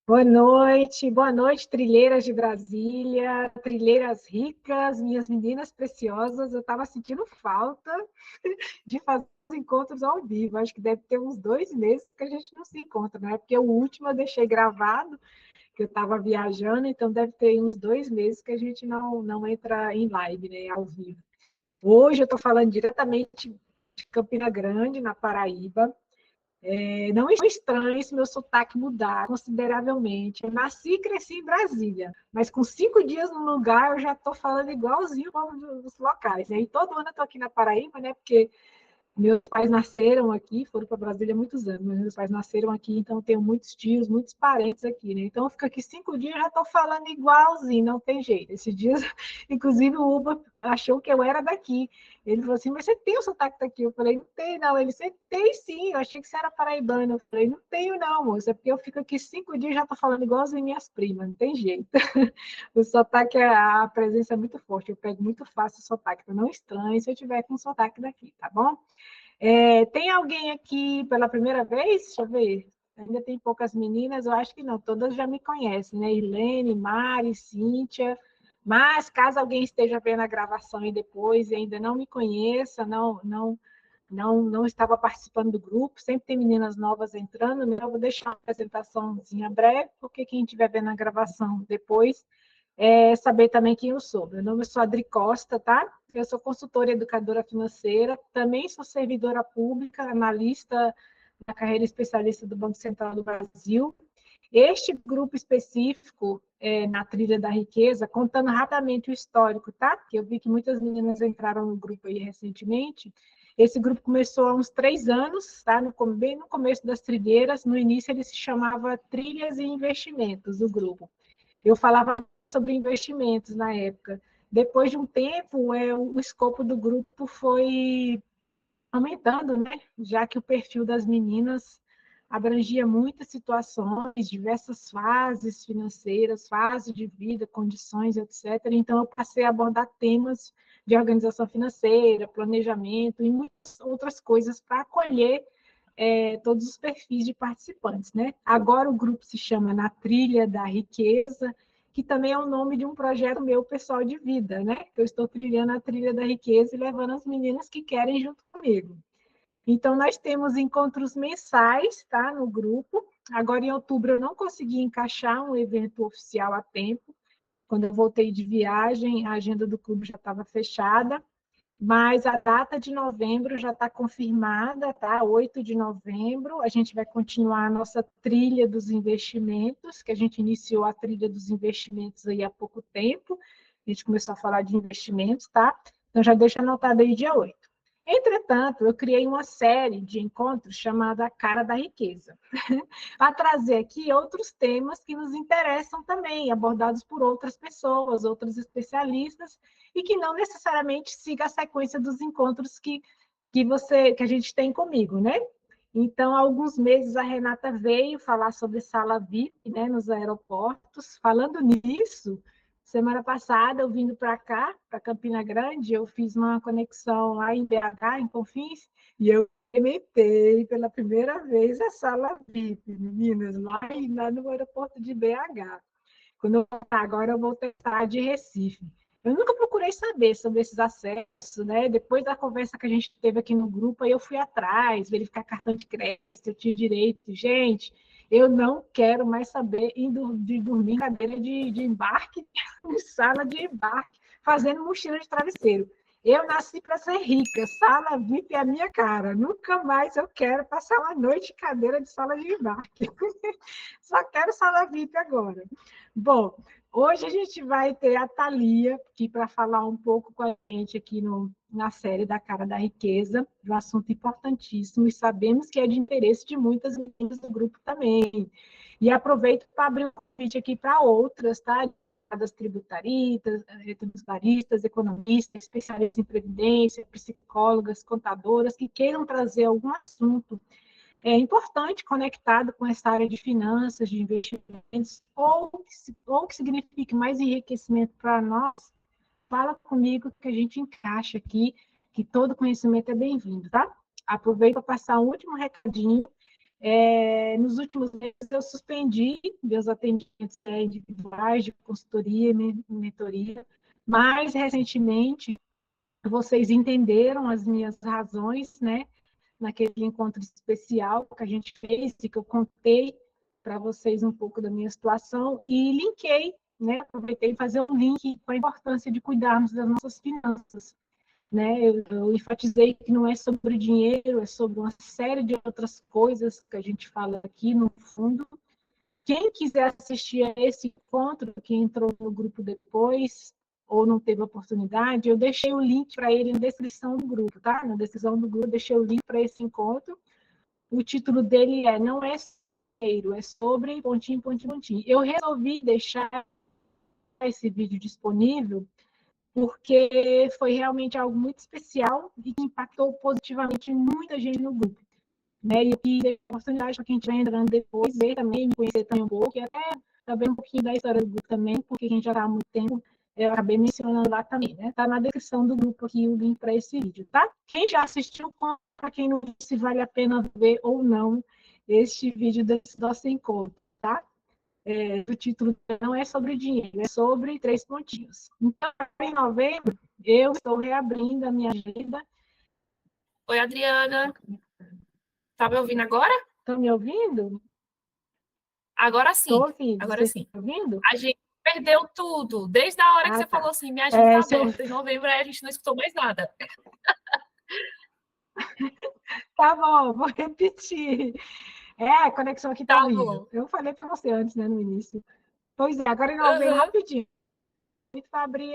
Boa noite, trilheiras de Brasília, trilheiras ricas, minhas meninas preciosas. Eu estava sentindo falta de fazer os encontros ao vivo. Acho que deve ter uns 2 meses que a gente não se encontra, né? Porque o último eu deixei gravado, que eu estava viajando, então deve ter uns 2 meses que a gente não entra em live, né? Ao vivo. Hoje eu estou falando diretamente de Campina Grande, na Paraíba. Não estranho esse meu sotaque mudar consideravelmente. Eu nasci e cresci em Brasília, mas com 5 dias no lugar eu já estou falando igualzinho o povo dos locais. Né? E todo ano eu estou aqui na Paraíba, né? Porque meus pais nasceram aqui, foram para Brasília há muitos anos, mas meus pais nasceram aqui, então eu tenho muitos tios, muitos parentes aqui, né? Então eu fico aqui 5 dias e já estou falando igualzinho, não tem jeito. Esses dias, inclusive, o Uber achou que eu era daqui. Ele falou assim, mas você tem o sotaque daqui? Eu falei, não tem, não. Ele, você tem sim, eu achei que você era paraibano. Eu falei, não tenho não, moça, é porque eu fico aqui 5 dias e já estou falando igualzinho minhas primas, não tem jeito. O sotaque, a presença é muito forte, eu pego muito fácil o sotaque, então não estranhe se eu tiver com o sotaque daqui, tá bom? Tem alguém aqui pela primeira vez? Deixa eu ver. Ainda tem poucas meninas, eu acho que não, todas já me conhecem, né? Irlene, Mari, Cíntia. Mas caso alguém esteja vendo a gravação e depois e ainda não me conheça, não estava participando do grupo, sempre tem meninas novas entrando, né? Eu vou deixar uma apresentaçãozinha breve, porque quem estiver vendo a gravação depois saber também quem eu sou. Meu nome é Adri Costa, tá? Eu sou consultora e educadora financeira, também sou servidora pública, analista na carreira especialista do Banco Central do Brasil. Este grupo específico na Trilha da Riqueza, contando rapidamente o histórico, tá? Porque eu vi que muitas meninas entraram no grupo aí recentemente. Esse grupo começou há uns 3 anos, tá? Bem no começo das trilheiras. No início ele se chamava Trilhas e Investimentos, o grupo. Eu falava sobre investimentos na época. Depois de um tempo, o escopo do grupo foi aumentando, né? Já que o perfil das meninas abrangia muitas situações, diversas fases financeiras, fases de vida, condições, etc. Então, eu passei a abordar temas de organização financeira, planejamento e muitas outras coisas para acolher todos os perfis de participantes. Né? Agora o grupo se chama Na Trilha da Riqueza, que também é o nome de um projeto meu pessoal de vida, né? Eu estou trilhando a trilha da riqueza e levando as meninas que querem junto comigo. Então, nós temos encontros mensais, tá, no grupo. Agora, em outubro, eu não consegui encaixar um evento oficial a tempo. Quando eu voltei de viagem, a agenda do clube já estava fechada, mas a data de novembro já está confirmada, tá? 8 de novembro, a gente vai continuar a nossa trilha dos investimentos, que a gente iniciou a trilha dos investimentos aí há pouco tempo. A gente começou a falar de investimentos, tá? Então já deixa anotado aí dia 8. Entretanto, eu criei uma série de encontros chamada A Cara da Riqueza, para trazer aqui outros temas que nos interessam também, abordados por outras pessoas, outros especialistas, e que não necessariamente siga a sequência dos encontros que a gente tem comigo, né? Então, há alguns meses a Renata veio falar sobre sala VIP, né, nos aeroportos. Falando nisso, semana passada, eu vindo para cá, para Campina Grande, eu fiz uma conexão lá em BH, em Confins, e eu experimentei pela primeira vez a sala VIP, meninas, lá no aeroporto de BH. Quando eu voltar agora, eu vou tentar de Recife. Eu nunca procurei saber sobre esses acessos, né? Depois da conversa que a gente teve aqui no grupo, aí eu fui atrás, verificar cartão de crédito, eu tinha direito. Gente, eu não quero mais saber de dormir em cadeira de embarque, em sala de embarque, fazendo mochila de travesseiro. Eu nasci para ser rica, sala VIP é a minha cara. Nunca mais eu quero passar uma noite em cadeira de sala de embarque. Só quero sala VIP agora. Bom, hoje a gente vai ter a Thalia aqui para falar um pouco com a gente aqui na série da Cara da Riqueza, de um assunto importantíssimo, e sabemos que é de interesse de muitas meninas do grupo também. E aproveito para abrir um convite aqui para outras, tá? Das tributaristas, economistas, especialistas em previdência, psicólogas, contadoras, que queiram trazer algum assunto importante conectado com essa área de finanças, de investimentos, ou que signifique mais enriquecimento para nós, fala comigo que a gente encaixa aqui, que todo conhecimento é bem-vindo, tá? Aproveito para passar um último recadinho. Nos últimos meses, eu suspendi meus atendimentos individuais de consultoria e mentoria. Mais recentemente, vocês entenderam as minhas razões, né? Naquele encontro especial que a gente fez e que eu contei para vocês um pouco da minha situação e linkei, né? Aproveitei fazer um link com a importância de cuidarmos das nossas finanças, né? Eu enfatizei que não é sobre dinheiro, é sobre uma série de outras coisas que a gente fala aqui no fundo. Quem quiser assistir a esse encontro, que entrou no grupo depois ou não teve oportunidade, eu deixei o link para ele na descrição do grupo, tá? Na descrição do grupo, eu deixei o link para esse encontro. O título dele não é dinheiro, é sobre pontinho, pontinho, pontinho. Eu resolvi deixar esse vídeo disponível porque foi realmente algo muito especial e que impactou positivamente muita gente no grupo. Né? E dei oportunidade para quem estiver entrando depois, ver também, me conhecer também um pouco, e até saber um pouquinho da história do grupo também, porque a gente já está há muito tempo, eu acabei mencionando lá também, né? Está na descrição do grupo aqui o link para esse vídeo, tá? Quem já assistiu, para quem não viu, se vale a pena ver ou não este vídeo desse nosso encontro, tá? O título não é sobre dinheiro, é sobre 3 pontinhos. Então, em novembro, eu estou reabrindo a minha agenda. Oi, Adriana. Tá me ouvindo agora? Estão me ouvindo? Agora sim. Estou ouvindo. Agora Vocês sim. estão ouvindo? A gente perdeu tudo. Desde a hora que você Tá. falou assim, minha agenda está Eu... aberta. Em novembro a gente não escutou mais nada. Tá bom, vou repetir. A conexão aqui está Tá horrível. bom. Eu falei para você antes, né, no início. Pois é, agora em novembro, rapidinho. Para abrir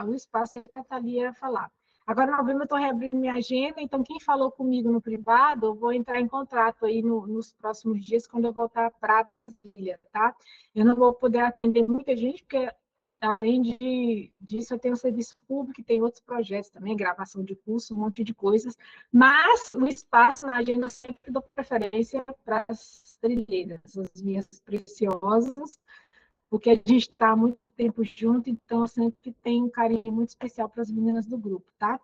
o espaço para a Thalia falar. Agora, em novembro, eu estou reabrindo minha agenda, então quem falou comigo no privado, eu vou entrar em contato aí nos próximos dias, quando eu voltar para Brasília, tá? Eu não vou poder atender muita gente, porque além disso, eu tenho serviço público e tem outros projetos também, gravação de curso, um monte de coisas, mas o espaço na agenda eu sempre dou preferência para as trilheiras, as minhas preciosas, porque a gente está há muito tempo junto, então sempre tem um carinho muito especial para as meninas do grupo, tá?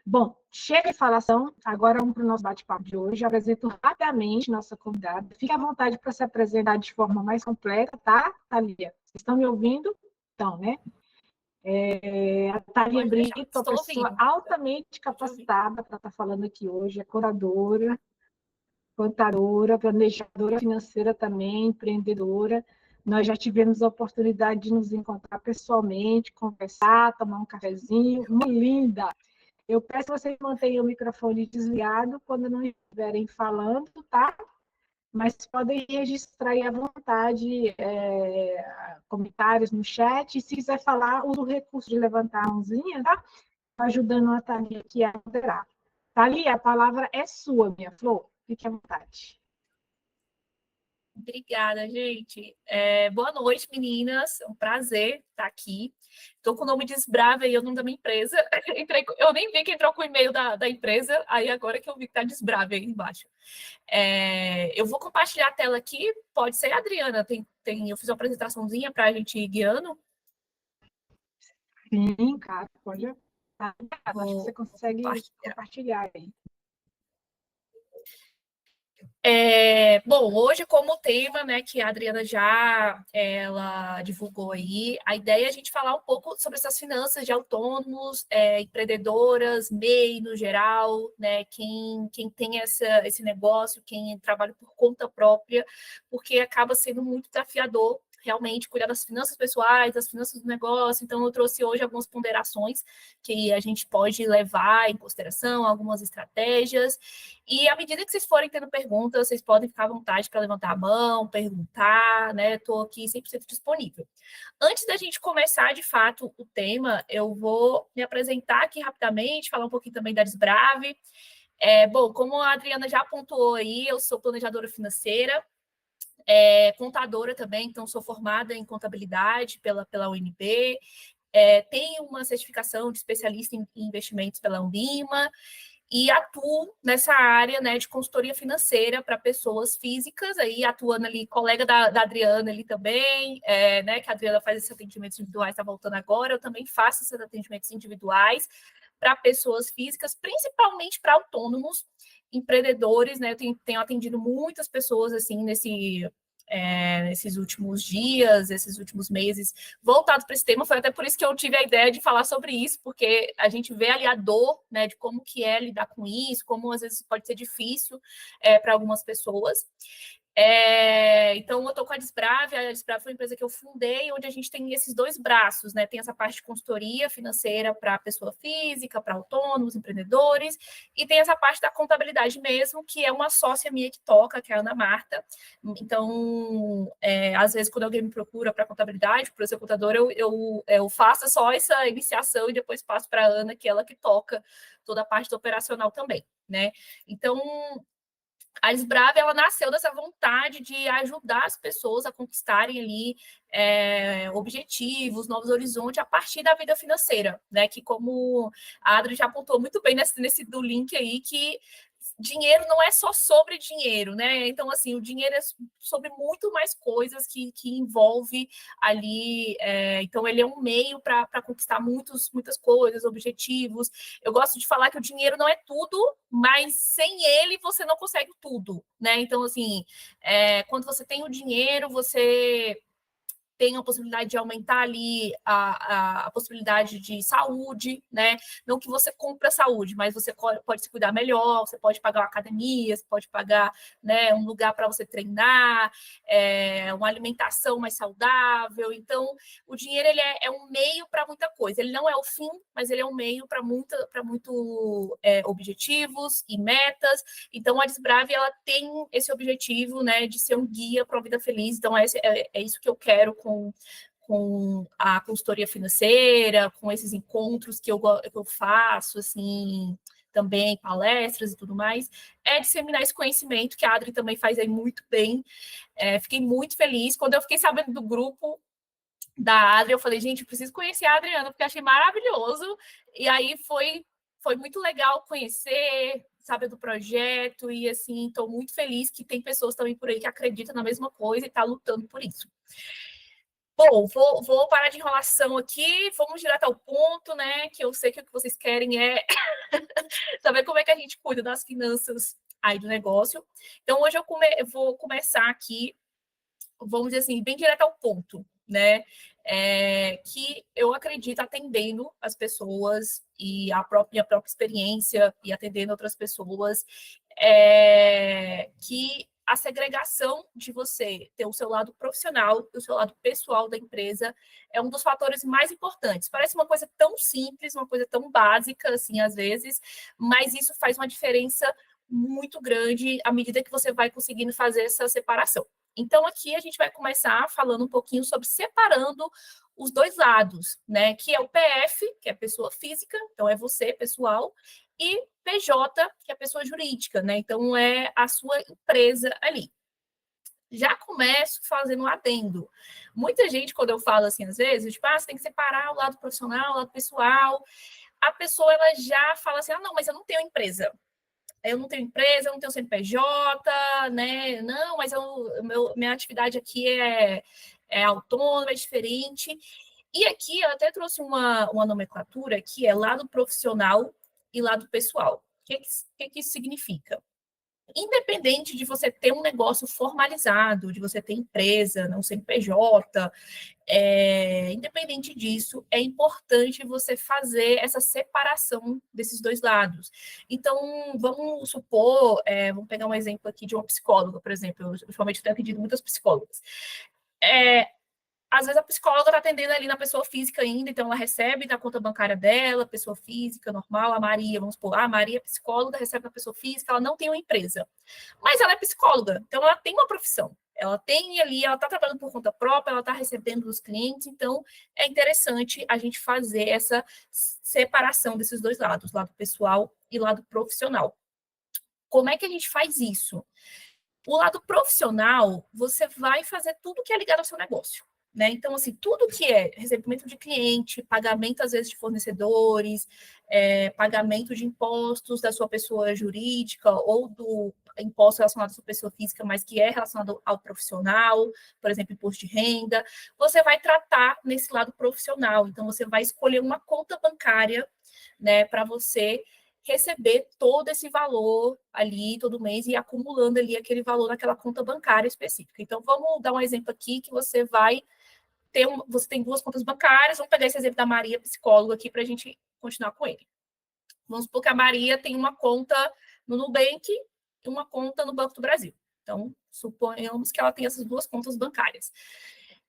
Bom, chega de falação, agora vamos para o nosso bate-papo de hoje. Eu apresento rapidamente nossa convidada. Fique à vontade para se apresentar de forma mais completa, tá, Thalia? Vocês estão me ouvindo? Então, né? A Thalia Pode deixar. Brito, uma Estou pessoa ouvindo. altamente capacitada para estar falando aqui hoje, é contadora, planejadora financeira também, empreendedora. Nós já tivemos a oportunidade de nos encontrar pessoalmente, conversar, tomar um cafezinho. Uma linda! Eu peço que vocês mantenham o microfone desligado quando não estiverem falando, tá? Mas podem registrar aí à vontade comentários no chat. E se quiser falar, usa o recurso de levantar a mãozinha, tá? Ajudando a Thalia aqui a moderar. Thalia, a palavra é sua, minha flor. Fique à vontade. Obrigada, gente. Boa noite, meninas. É um prazer estar aqui. Estou com o nome Desbrava e o nome da minha empresa. Eu nem vi que entrou com o e-mail da empresa, aí agora que eu vi que está Desbrava aí embaixo. Eu vou compartilhar a tela aqui. Pode ser, Adriana? Eu fiz uma apresentaçãozinha para a gente ir guiando. Sim, cara, pode. Acho que você Vou consegue compartilhar. compartilhar aí. Bom, hoje como tema, né, que a Adriana já ela divulgou aí, a ideia é a gente falar um pouco sobre essas finanças de autônomos, empreendedoras, MEI no geral, né, quem tem esse negócio, quem trabalha por conta própria, porque acaba sendo muito desafiador realmente cuidar das finanças pessoais, das finanças do negócio. Então, eu trouxe hoje algumas ponderações que a gente pode levar em consideração, algumas estratégias. E à medida que vocês forem tendo perguntas, vocês podem ficar à vontade para levantar a mão, perguntar, né? Estou aqui 100% disponível. Antes da gente começar, de fato, o tema, eu vou me apresentar aqui rapidamente, falar um pouquinho também da Desbrave. Bom, como a Adriana já apontou aí, eu sou planejadora financeira, contadora também, então sou formada em contabilidade pela UNB, tenho uma certificação de especialista em investimentos pela Unima, e atuo nessa área, né, de consultoria financeira para pessoas físicas, aí atuando ali, colega da Adriana ali também, né, que a Adriana faz esses atendimentos individuais, está voltando agora, eu também faço esses atendimentos individuais para pessoas físicas, principalmente para autônomos, empreendedores, né? Eu tenho atendido muitas pessoas, assim, nesses últimos dias, esses últimos meses, voltado para esse tema. Foi até por isso que eu tive a ideia de falar sobre isso, porque a gente vê ali a dor, né, de como que é lidar com isso, como às vezes pode ser difícil para algumas pessoas. Então, eu estou com a Desbrave foi uma empresa que eu fundei, onde a gente tem esses dois braços, né? Tem essa parte de consultoria financeira para pessoa física, para autônomos, empreendedores, e tem essa parte da contabilidade mesmo, que é uma sócia minha que toca, que é a Ana Marta. Então, às vezes, quando alguém me procura para contabilidade, para ser contadora, eu faço só essa iniciação e depois passo para a Ana, que é ela que toca toda a parte do operacional também, né? Então, a Esbrave, ela nasceu dessa vontade de ajudar as pessoas a conquistarem ali objetivos, novos horizontes a partir da vida financeira, né? Que como a Adri já apontou muito bem nesse do link aí, que dinheiro não é só sobre dinheiro, né? Então, assim, o dinheiro é sobre muito mais coisas que envolve ali. Então, ele é um meio para conquistar muitas coisas, objetivos. Eu gosto de falar que o dinheiro não é tudo, mas sem ele você não consegue tudo, né? Então, assim, quando você tem o dinheiro, você tem a possibilidade de aumentar ali a possibilidade de saúde, né? Não que você compre a saúde, mas você pode se cuidar melhor, você pode pagar uma academia, você pode pagar, né, um lugar para você treinar, uma alimentação mais saudável. Então, o dinheiro ele é um meio para muita coisa. Ele não é o fim, mas ele é um meio para muito objetivos e metas. Então, a Desbrave, ela tem esse objetivo, né, de ser um guia para a vida feliz. Então, é isso que eu quero com a consultoria financeira, com esses encontros que eu faço, assim, também palestras e tudo mais, é disseminar esse conhecimento, que a Adri também faz aí muito bem. Fiquei muito feliz. Quando eu fiquei sabendo do grupo da Adri, eu falei, gente, eu preciso conhecer a Adriana, porque eu achei maravilhoso. E aí foi muito legal conhecer, saber do projeto, e assim, estou muito feliz que tem pessoas também por aí que acreditam na mesma coisa e estão lutando por isso. Bom, vou parar de enrolação aqui, vamos direto ao ponto, né? Que eu sei que o que vocês querem é saber como é que a gente cuida das finanças aí do negócio. Então, hoje eu vou começar aqui, vamos dizer assim, bem direto ao ponto, né? Que eu acredito atendendo as pessoas e minha própria experiência e atendendo outras pessoas, que a segregação de você ter o seu lado profissional e o seu lado pessoal da empresa é um dos fatores mais importantes. Parece uma coisa tão simples, uma coisa tão básica, assim, às vezes, mas isso faz uma diferença muito grande à medida que você vai conseguindo fazer essa separação. Então, aqui a gente vai começar falando um pouquinho sobre separando os dois lados, né? Que é o PF, que é pessoa física, então é você, pessoal, e PJ, que é pessoa jurídica, né? Então, é a sua empresa ali. Já começo fazendo um adendo. Muita gente, quando eu falo assim, às vezes, tipo, você tem que separar o lado profissional, o lado pessoal. A pessoa, ela já fala assim, não, mas eu não tenho empresa. Eu não tenho empresa, eu não tenho CNPJ, né? Não, mas minha atividade aqui é autônoma, é diferente. E aqui eu até trouxe uma nomenclatura que é lado profissional e lado pessoal. O que isso significa? Independente de você ter um negócio formalizado, de você ter empresa, não CNPJ, independente disso, é importante você fazer essa separação desses dois lados. Então, vamos supor, vamos pegar um exemplo aqui de uma psicóloga, por exemplo. Eu, ultimamente, tenho atendido muitas psicólogas. Às vezes a psicóloga está atendendo ali na pessoa física ainda, então ela recebe da conta bancária dela, pessoa física, normal, a Maria, vamos supor, a Maria é psicóloga, recebe da pessoa física, ela não tem uma empresa, mas ela é psicóloga, então ela tem uma profissão, ela tem ali, ela está trabalhando por conta própria, ela está recebendo dos clientes, então é interessante a gente fazer essa separação desses dois lados, lado pessoal e lado profissional. Como é que a gente faz isso? O lado profissional, você vai fazer tudo que é ligado ao seu negócio. Né? Então, assim, tudo que é recebimento de cliente, pagamento, às vezes, de fornecedores, pagamento de impostos da sua pessoa jurídica ou do imposto relacionado à sua pessoa física, mas que é relacionado ao profissional, por exemplo, imposto de renda, você vai tratar nesse lado profissional. Então, você vai escolher uma conta bancária, né, para você receber todo esse valor ali todo mês e acumulando ali aquele valor naquela conta bancária específica. Então, vamos dar um exemplo aqui que você vai ter você tem 2 contas bancárias. Vamos pegar esse exemplo da Maria, psicóloga, aqui para a gente continuar com ele. Vamos supor que a Maria tem uma conta no Nubank e uma conta no Banco do Brasil. Então, suponhamos que ela tem essas 2 contas bancárias.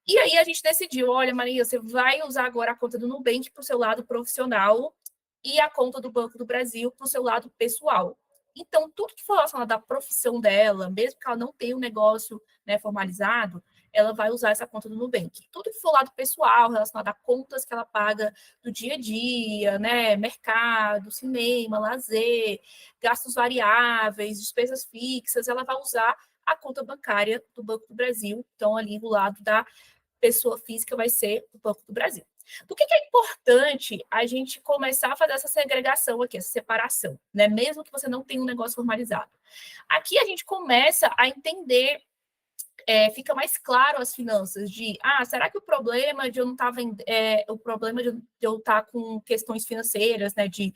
E aí a gente decidiu, olha, Maria, você vai usar agora a conta do Nubank para o seu lado profissional e a conta do Banco do Brasil para o seu lado pessoal. Então, tudo que for relacionado à profissão dela, mesmo que ela não tenha um negócio, né, formalizado, ela vai usar essa conta do Nubank. Tudo que for lado pessoal, relacionado a contas que ela paga do dia a dia, né, mercado, cinema, lazer, gastos variáveis, despesas fixas, ela vai usar a conta bancária do Banco do Brasil. Então, ali do lado da pessoa física vai ser o Banco do Brasil. Por que é importante a gente começar a fazer essa segregação aqui, essa separação, né? Mesmo que você não tenha um negócio formalizado. Aqui a gente começa a entender, fica mais claro as finanças de, será que o problema de eu não estar o problema de eu estar com questões financeiras, né, de,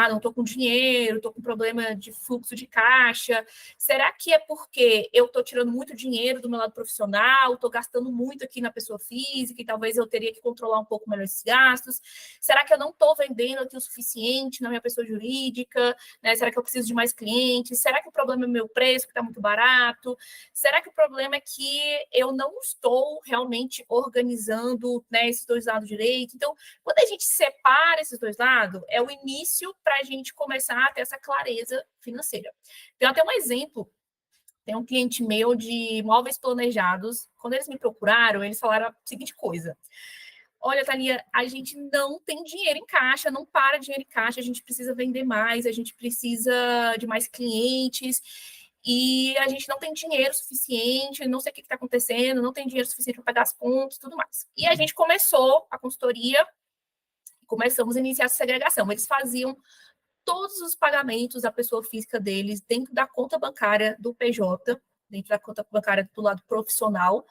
não estou com dinheiro, estou com problema de fluxo de caixa, será que é porque eu estou tirando muito dinheiro do meu lado profissional, estou gastando muito aqui na pessoa física e talvez eu teria que controlar um pouco melhor esses gastos? Será que eu não estou vendendo aqui o suficiente na minha pessoa jurídica, né? Será que eu preciso de mais clientes? Será que o problema é o meu preço, que está muito barato? Será que o problema é que eu não estou realmente organizando, né, esses 2 lados direito? Então, quando a gente separa esses 2 lados, é o início para a gente começar a ter essa clareza financeira. Tem até um exemplo. Tem um cliente meu de móveis planejados. Quando eles me procuraram, eles falaram a seguinte coisa: olha, Thalia, a gente não tem dinheiro em caixa, não para dinheiro em caixa, a gente precisa vender mais, a gente precisa de mais clientes e a gente não tem dinheiro suficiente, não sei o que está acontecendo, não tem dinheiro suficiente para pagar as contas e tudo mais. E a gente começou a consultoria, começamos a iniciar essa segregação. Eles faziam todos os pagamentos da pessoa física deles dentro da conta bancária do PJ, dentro da conta bancária do lado profissional,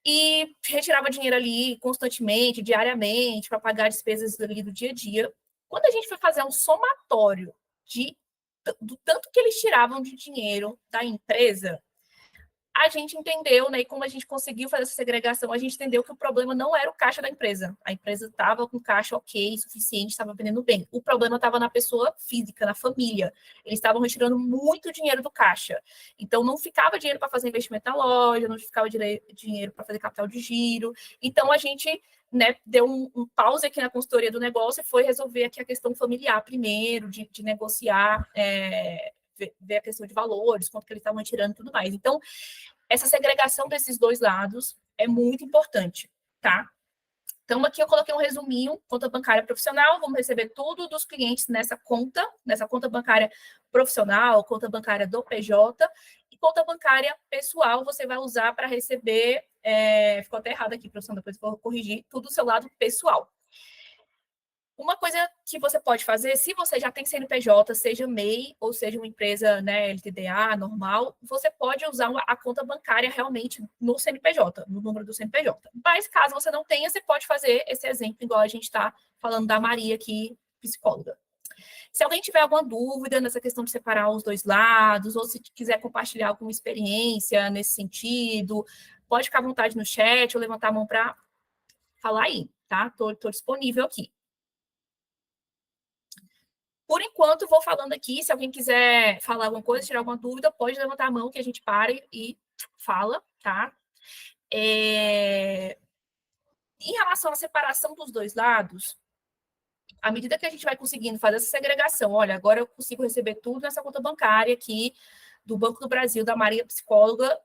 e retirava dinheiro ali constantemente, diariamente, para pagar despesas ali do dia a dia. Quando a gente foi fazer um somatório do tanto que eles tiravam de dinheiro da empresa, a gente entendeu, né, e como a gente conseguiu fazer essa segregação, a gente entendeu que o problema não era o caixa da empresa. A empresa estava com caixa ok, suficiente, estava vendendo bem. O problema estava na pessoa física, na família. Eles estavam retirando muito dinheiro do caixa. Então, não ficava dinheiro para fazer investimento na loja, não ficava dinheiro para fazer capital de giro. Então, a gente, né, deu um pause aqui na consultoria do negócio e foi resolver aqui a questão familiar primeiro, de negociar, ver a questão de valores, quanto que eles estavam tirando e tudo mais. Então, essa segregação desses 2 lados é muito importante, tá? Então, aqui eu coloquei um resuminho: conta bancária profissional, vamos receber tudo dos clientes nessa conta bancária profissional, conta bancária do PJ, e conta bancária pessoal você vai usar para receber, ficou até errado aqui, professor, depois eu vou corrigir, tudo do seu lado pessoal. Uma coisa que você pode fazer, se você já tem CNPJ, seja MEI ou seja uma empresa, né, LTDA, normal, você pode usar a conta bancária realmente no CNPJ, no número do CNPJ. Mas caso você não tenha, você pode fazer esse exemplo, igual a gente está falando da Maria aqui, psicóloga. Se alguém tiver alguma dúvida nessa questão de separar os 2 lados, ou se quiser compartilhar alguma experiência nesse sentido, pode ficar à vontade no chat ou levantar a mão para falar aí, tá? Tô disponível aqui. Por enquanto, vou falando aqui. Se alguém quiser falar alguma coisa, tirar alguma dúvida, pode levantar a mão que a gente pare e fala, tá? Em relação à separação dos 2 lados, à medida que a gente vai conseguindo fazer essa segregação, olha, agora eu consigo receber tudo nessa conta bancária aqui do Banco do Brasil, da Maria Psicóloga,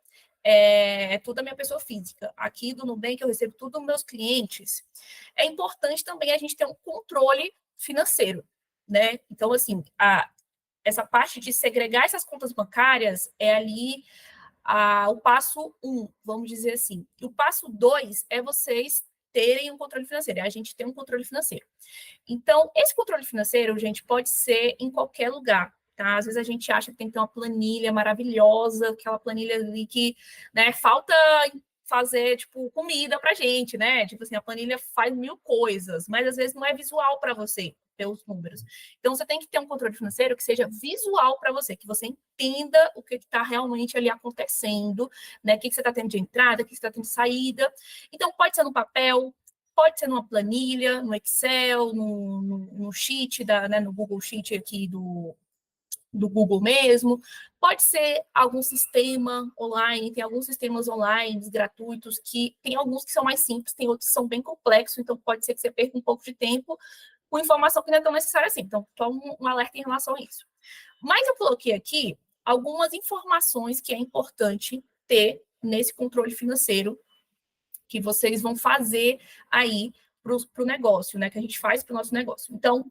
tudo da minha pessoa física. Aqui do Nubank eu recebo tudo dos meus clientes. É importante também a gente ter um controle financeiro, né? Então, assim, essa parte de segregar essas contas bancárias é ali o passo 1, vamos dizer assim. E o passo 2 é vocês terem um controle financeiro, é a gente ter um controle financeiro. Então, esse controle financeiro, gente, pode ser em qualquer lugar, tá? Às vezes a gente acha que tem que ter uma planilha maravilhosa, aquela planilha ali que, né, falta fazer, tipo, comida pra gente, né? Tipo assim, a planilha faz 1000 coisas, mas às vezes não é visual para você. ver os números. Então, você tem que ter um controle financeiro que seja visual para você, que você entenda o que está realmente ali acontecendo, né? O que você está tendo de entrada, o que você está tendo de saída. Então, pode ser no papel, pode ser numa planilha, no Excel, no Sheet, né, no Google Sheet aqui do Google mesmo, pode ser algum sistema online, tem alguns sistemas online gratuitos que tem alguns que são mais simples, tem outros que são bem complexos, então pode ser que você perca um pouco de tempo com informação que não é tão necessária assim. Então, só um alerta em relação a isso. Mas eu coloquei aqui algumas informações que é importante ter nesse controle financeiro que vocês vão fazer aí para o negócio, né? Que a gente faz para o nosso negócio. Então,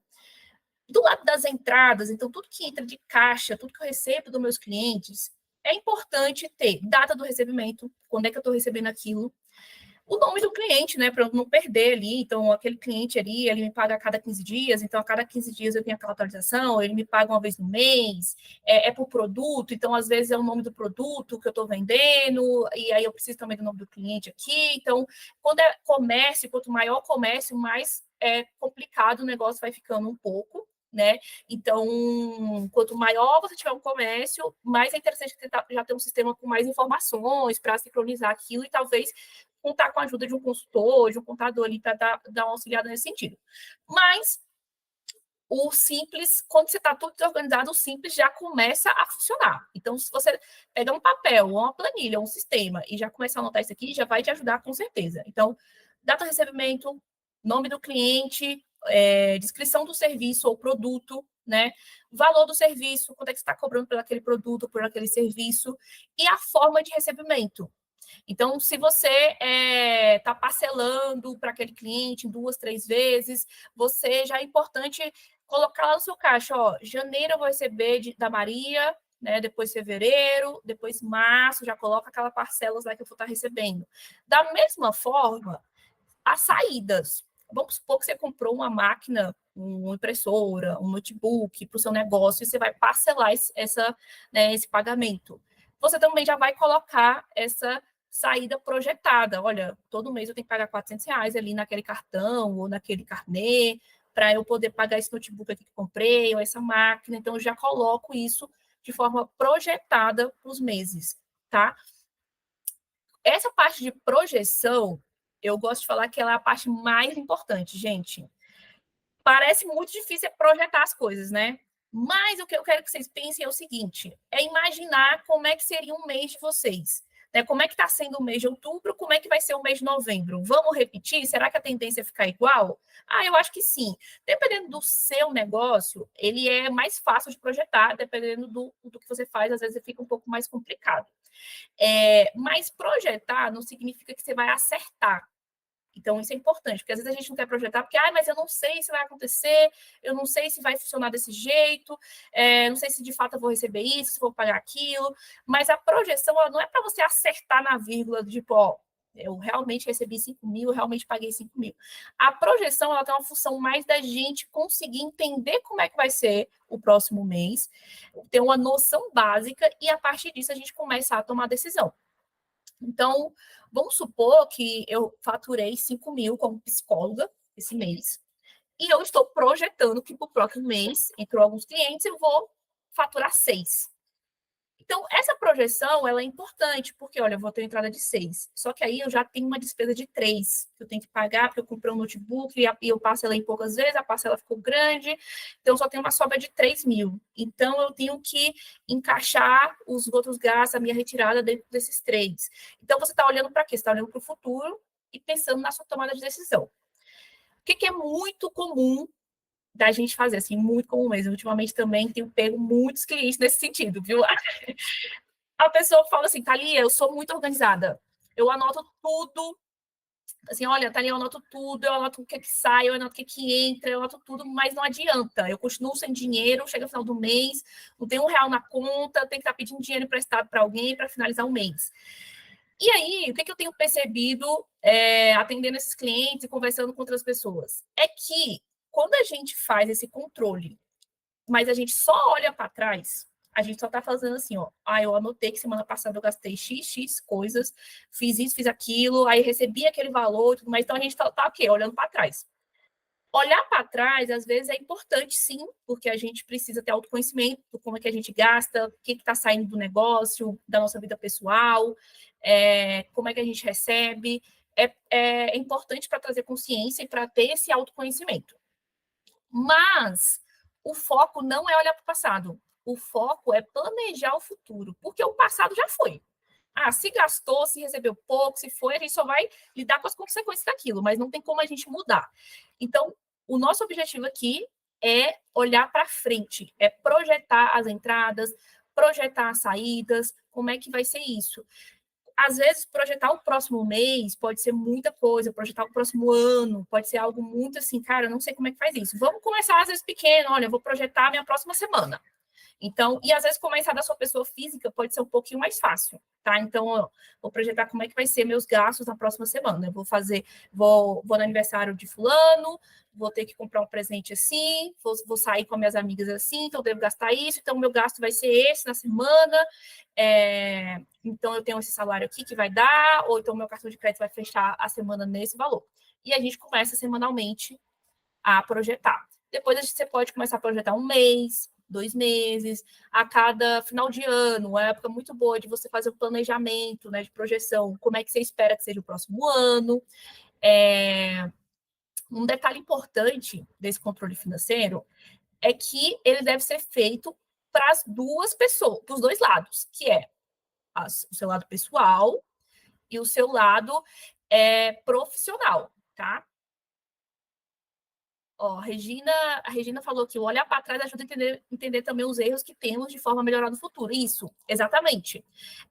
do lado das entradas, então, tudo que entra de caixa, tudo que eu recebo dos meus clientes, é importante ter data do recebimento, quando é que eu estou recebendo aquilo, o nome do cliente, né, para eu não perder ali. Então, aquele cliente ali, ele me paga a cada 15 dias, então a cada 15 dias eu tenho aquela atualização, ele me paga uma vez no mês, por produto, então às vezes é o nome do produto que eu estou vendendo, e aí eu preciso também do nome do cliente aqui. Então, quando é comércio, quanto maior o comércio, mais complicado o negócio vai ficando um pouco, né? Então, quanto maior você tiver um comércio, mais é interessante tentar já ter um sistema com mais informações para sincronizar aquilo e talvez contar com a ajuda de um consultor, de um contador ali para dar uma auxiliada nesse sentido. Mas o simples, quando você está tudo desorganizado, o simples já começa a funcionar. Então, se você pegar um papel, uma planilha, um sistema e já começar a anotar isso aqui, já vai te ajudar com certeza. Então, data de recebimento, nome do cliente, descrição do serviço ou produto, né? Valor do serviço, quanto é que você está cobrando por aquele produto, por aquele serviço, e a forma de recebimento. Então, se você está parcelando para aquele cliente 2, 3 vezes, você já é importante colocar lá no seu caixa, ó, janeiro eu vou receber da Maria, né, depois fevereiro, depois março, já coloca aquela parcela lá que eu vou estar recebendo. Da mesma forma, as saídas. Vamos supor que você comprou uma máquina, uma impressora, um notebook para o seu negócio e você vai parcelar esse pagamento. Você também já vai colocar essa saída projetada. Olha, todo mês eu tenho que pagar R$ 400 ali naquele cartão ou naquele carnê para eu poder pagar esse notebook aqui que comprei ou essa máquina. Então, eu já coloco isso de forma projetada para os meses, tá? Essa parte de projeção, eu gosto de falar que ela é a parte mais importante, gente. Parece muito difícil projetar as coisas, né? Mas o que eu quero que vocês pensem é o seguinte: é imaginar como é que seria um mês de vocês. Né? Como é que está sendo o mês de outubro, como é que vai ser o mês de novembro? Vamos repetir? Será que a tendência é ficar igual? Eu acho que sim. Dependendo do seu negócio, ele é mais fácil de projetar, dependendo do que você faz, às vezes fica um pouco mais complicado. Mas projetar não significa que você vai acertar. Então, isso é importante, porque às vezes a gente não quer projetar, porque, mas eu não sei se vai acontecer, eu não sei se vai funcionar desse jeito, não sei se de fato eu vou receber isso, se vou pagar aquilo, mas a projeção, ela não é para você acertar na vírgula, tipo, ó, eu realmente recebi 5 mil, eu realmente paguei 5 mil. A projeção, ela tem uma função mais da gente conseguir entender como é que vai ser o próximo mês, ter uma noção básica, e a partir disso a gente começa a tomar decisão. Então, vamos supor que eu faturei 5 mil como psicóloga esse mês, e eu estou projetando que para o próximo mês, entrou alguns clientes, eu vou faturar 6. Então, essa projeção, ela é importante, porque, olha, eu vou ter entrada de 6, só que aí eu já tenho uma despesa de 3, que eu tenho que pagar, porque eu comprei um notebook e eu parcelei poucas vezes, a parcela ficou grande, então só tenho uma sobra de 3 mil. Então, eu tenho que encaixar os outros gastos, a minha retirada dentro desses 3. Então, você está olhando para quê? Você está olhando para o futuro e pensando na sua tomada de decisão. O que é muito comum da gente fazer, assim, muito comum mesmo. Ultimamente também tenho pego muitos clientes nesse sentido, viu? A pessoa fala assim, Thalia, eu sou muito organizada. Eu anoto tudo. Assim, olha, Thalia, eu anoto tudo, eu anoto o que sai, eu anoto o que entra, eu anoto tudo, mas não adianta. Eu continuo sem dinheiro, chega no final do mês, não tem R$ 1 na conta, tem que estar pedindo dinheiro emprestado para alguém para finalizar o mês. E aí, o que eu tenho percebido atendendo esses clientes e conversando com outras pessoas? É que quando a gente faz esse controle, mas a gente só olha para trás, a gente só está fazendo assim, ó. Eu anotei que semana passada eu gastei X coisas, fiz isso, fiz aquilo, aí recebi aquele valor, tudo mais. Então a gente tá o quê? Olhando para trás. Olhar para trás, às vezes, é importante, sim, porque a gente precisa ter autoconhecimento, como é que a gente gasta, o que está saindo do negócio, da nossa vida pessoal, como é que a gente recebe. É importante para trazer consciência e para ter esse autoconhecimento. Mas o foco não é olhar para o passado. O foco é planejar o futuro, porque o passado já foi. Se gastou, se recebeu pouco, se foi, a gente só vai lidar com as consequências daquilo, mas não tem como a gente mudar. Então, o nosso objetivo aqui é olhar para frente, é projetar as entradas, projetar as saídas, como é que vai ser isso. Às vezes, projetar o próximo mês pode ser muita coisa, projetar o próximo ano pode ser algo muito assim, cara, eu não sei como é que faz isso. Vamos começar, às vezes, pequeno, olha, eu vou projetar a minha próxima semana. Então, e às vezes começar da sua pessoa física pode ser um pouquinho mais fácil, tá? Então, eu vou projetar como é que vai ser meus gastos na próxima semana. Eu vou no aniversário de fulano, vou ter que comprar um presente assim, vou sair com minhas amigas assim, então eu devo gastar isso, então o meu gasto vai ser esse na semana. Então, eu tenho esse salário aqui que vai dar, ou então meu cartão de crédito vai fechar a semana nesse valor. E a gente começa semanalmente a projetar. Depois você pode começar a projetar um mês, 2 meses, a cada final de ano, uma época muito boa de você fazer o planejamento, né, de projeção, como é que você espera que seja o próximo ano. Um detalhe importante desse controle financeiro é que ele deve ser feito para as duas pessoas, para os dois lados, que é o seu lado pessoal e o seu lado profissional, tá? A Regina falou que o olhar para trás ajuda a entender também os erros que temos de forma a melhorar no futuro. Isso, exatamente.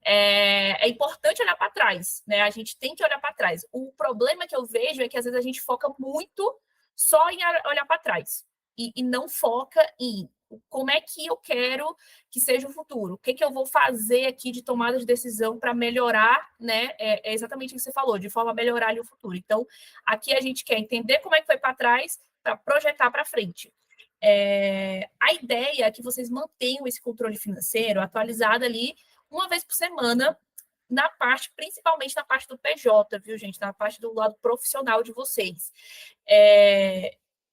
É importante olhar para trás, né? A gente tem que olhar para trás. O problema que eu vejo é que às vezes a gente foca muito só em olhar para trás e não foca em como é que eu quero que seja o futuro, o que eu vou fazer aqui de tomada de decisão para melhorar, né? É exatamente o que você falou, de forma a melhorar ali o futuro. Então, aqui a gente quer entender como é que foi para trás para projetar para frente. A ideia é que vocês mantenham esse controle financeiro atualizado ali uma vez por semana, principalmente na parte do PJ, viu, gente? Na parte do lado profissional de vocês.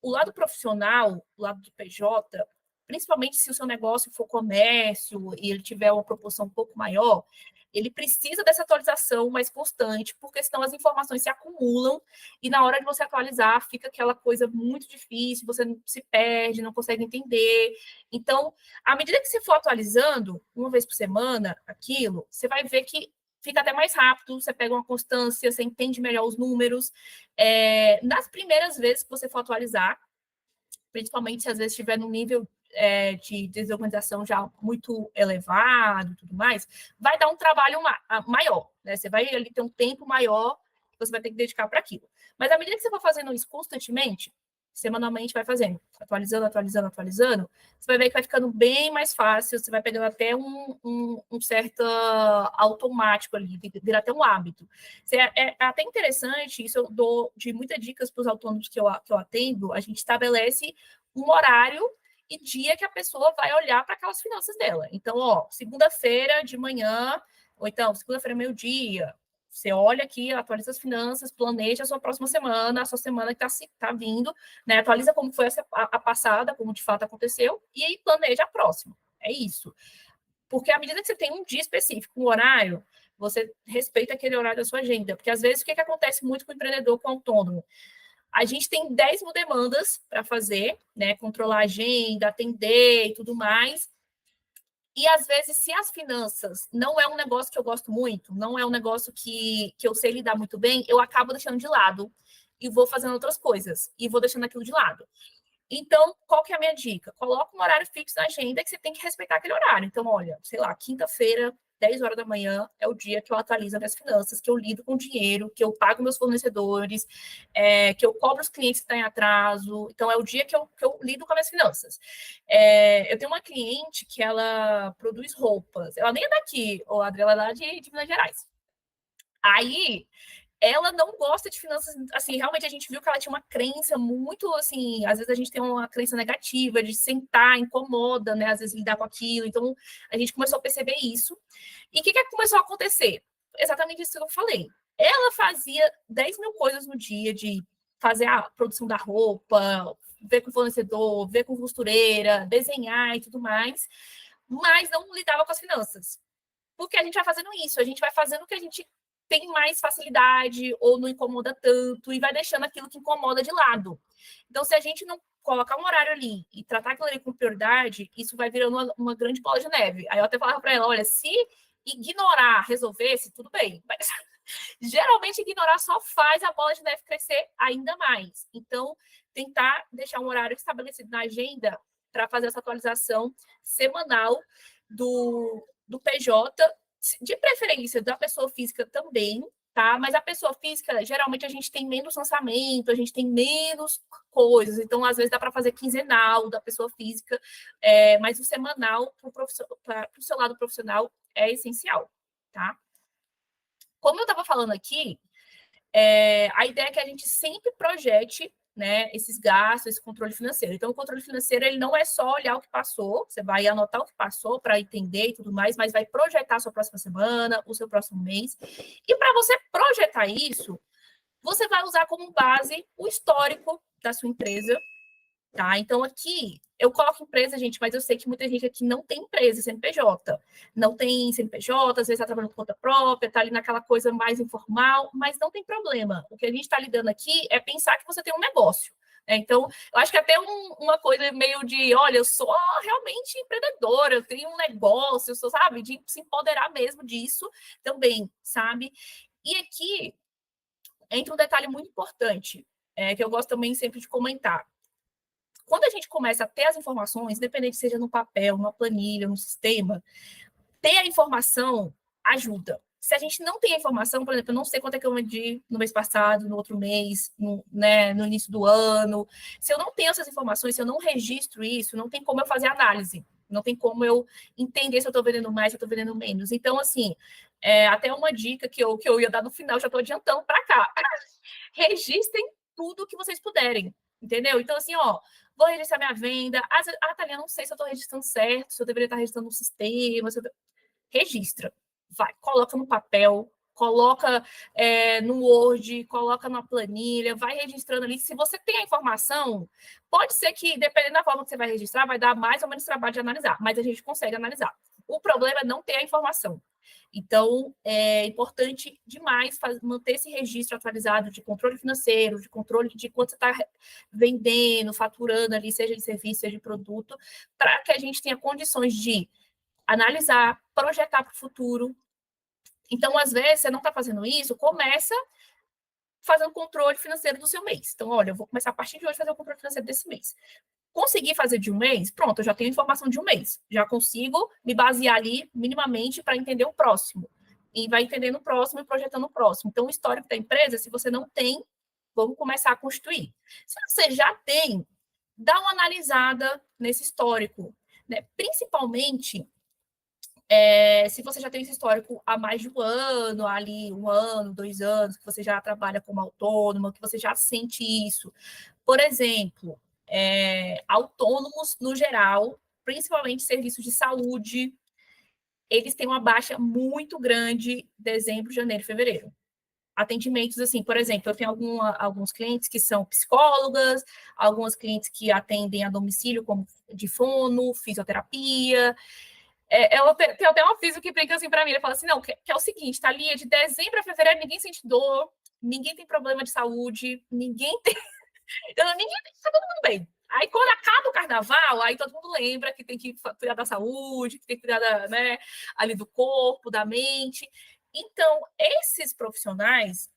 O lado profissional, o lado do PJ, principalmente se o seu negócio for comércio e ele tiver uma proporção um pouco maior, ele precisa dessa atualização mais constante, porque senão as informações se acumulam e na hora de você atualizar fica aquela coisa muito difícil, você se perde, não consegue entender. Então, à medida que você for atualizando, uma vez por semana, aquilo, você vai ver que fica até mais rápido, você pega uma constância, você entende melhor os números. Nas primeiras vezes que você for atualizar, principalmente se às vezes estiver num nível de desorganização já muito elevado e tudo mais, vai dar um trabalho maior, né? Você vai ali ter um tempo maior que você vai ter que dedicar para aquilo. Mas à medida que você for fazendo isso constantemente, semanalmente vai fazendo, atualizando, você vai ver que vai ficando bem mais fácil, você vai pegando até um certo automático ali, vira até um hábito. É até interessante, isso eu dou de muitas dicas para os autônomos que eu atendo, a gente estabelece um horário e dia que a pessoa vai olhar para aquelas finanças dela. Então, segunda-feira de manhã, ou então segunda-feira meio-dia, você olha aqui, atualiza as finanças, planeja a sua próxima semana, a sua semana que está vindo, né? Atualiza como foi a passada, como de fato aconteceu, e aí planeja a próxima. É isso. Porque à medida que você tem um dia específico, um horário, você respeita aquele horário da sua agenda. Porque às vezes o que acontece muito com o empreendedor, com o autônomo? A gente tem 10 mil demandas para fazer, né? Controlar a agenda, atender e tudo mais. E, às vezes, se as finanças não é um negócio que eu gosto muito, não é um negócio que eu sei lidar muito bem, eu acabo deixando de lado e vou fazendo outras coisas e vou deixando aquilo de lado. Então, qual que é a minha dica? Coloca um horário fixo na agenda que você tem que respeitar aquele horário. Então, olha, sei lá, quinta-feira, 10 horas da manhã, é o dia que eu atualizo as minhas finanças, que eu lido com dinheiro, que eu pago meus fornecedores, que eu cobro os clientes que estão em atraso. Então, é o dia que eu lido com as minhas finanças. Eu tenho uma cliente que ela produz roupas. Ela nem é daqui, Adriana, ela é lá de Minas Gerais. Aí, ela não gosta de finanças, assim, realmente a gente viu que ela tinha uma crença muito, assim, às vezes a gente tem uma crença negativa de sentar, incomoda, né, às vezes lidar com aquilo, então a gente começou a perceber isso. E o que começou a acontecer? Exatamente isso que eu falei. Ela fazia 10 mil coisas no dia de fazer a produção da roupa, ver com o fornecedor, ver com costureira, desenhar e tudo mais, mas não lidava com as finanças. Porque a gente vai fazendo isso, a gente vai fazendo o que a gente tem mais facilidade ou não incomoda tanto e vai deixando aquilo que incomoda de lado. Então, se a gente não colocar um horário ali e tratar aquilo ali com prioridade, isso vai virando uma grande bola de neve. Aí eu até falava para ela, olha, se ignorar resolvesse, tudo bem, mas geralmente ignorar só faz a bola de neve crescer ainda mais. Então, tentar deixar um horário estabelecido na agenda para fazer essa atualização semanal do PJ, de preferência da pessoa física também, tá? Mas a pessoa física, geralmente a gente tem menos lançamento, a gente tem menos coisas, então às vezes dá para fazer quinzenal da pessoa física, mas o semanal para o seu lado profissional é essencial, tá? Como eu estava falando aqui, a ideia é que a gente sempre projete, né, esses gastos, esse controle financeiro. Então, o controle financeiro ele não é só olhar o que passou, você vai anotar o que passou para entender e tudo mais, mas vai projetar a sua próxima semana, o seu próximo mês. E para você projetar isso, você vai usar como base o histórico da sua empresa, tá? Então, aqui, eu coloco empresa, gente, mas eu sei que muita gente aqui não tem empresa, CNPJ. Não tem CNPJ, às vezes está trabalhando por conta própria, está ali naquela coisa mais informal, mas não tem problema. O que a gente está lidando aqui é pensar que você tem um negócio. Então, eu acho que até uma coisa meio de, olha, eu sou realmente empreendedora, eu tenho um negócio, eu sou, sabe, de se empoderar mesmo disso também, sabe? E aqui entra um detalhe muito importante, que eu gosto também sempre de comentar. Quando a gente começa a ter as informações, independente seja no papel, numa planilha, no sistema, ter a informação ajuda. Se a gente não tem a informação, por exemplo, eu não sei quanto é que eu vendi no mês passado, no outro mês, no início do ano. Se eu não tenho essas informações, se eu não registro isso, não tem como eu fazer análise. Não tem como eu entender se eu estou vendendo mais, se eu estou vendendo menos. Então, assim, até uma dica que eu ia dar no final, já estou adiantando para cá. Registrem tudo que vocês puderem, entendeu? Então, assim, ó, vou registrar minha venda. Thalia, não sei se eu estou registrando certo, se eu deveria estar registrando no sistema. Registra. Vai, coloca no papel, coloca no Word, coloca na planilha, vai registrando ali. Se você tem a informação, pode ser que, dependendo da forma que você vai registrar, vai dar mais ou menos trabalho de analisar, mas a gente consegue analisar. O problema é não ter a informação. Então, é importante demais manter esse registro atualizado de controle financeiro, de controle de quanto você está vendendo, faturando ali, seja de serviço, seja de produto, para que a gente tenha condições de analisar, projetar para o futuro. Então, às vezes, você não está fazendo isso, começa fazendo controle financeiro do seu mês. Então, olha, eu vou começar a partir de hoje a fazer o controle financeiro desse mês. Consegui fazer de um mês? Pronto, eu já tenho informação de um mês. Já consigo me basear ali minimamente para entender o próximo. E vai entendendo o próximo e projetando o próximo. Então, o histórico da empresa, se você não tem, vamos começar a construir. Se você já tem, dá uma analisada nesse histórico, né? Principalmente se você já tem esse histórico há mais de um ano, ali 1 ano, 2 anos, que você já trabalha como autônoma, que você já sente isso. Por exemplo, autônomos no geral, principalmente serviços de saúde, eles têm uma baixa muito grande dezembro, janeiro, fevereiro. Atendimentos, assim, por exemplo, eu tenho alguns clientes que são psicólogas, alguns clientes que atendem a domicílio, como de fono, fisioterapia. Eu tenho até uma física que brinca assim para mim, ele fala assim, não, que é o seguinte, tá ali, de dezembro a fevereiro, ninguém sente dor, ninguém tem problema de saúde, ninguém tem... tá todo mundo bem. Aí, quando acaba o carnaval, aí todo mundo lembra que tem que cuidar da saúde, que tem que cuidar ali do corpo, da mente. Então, esses profissionais,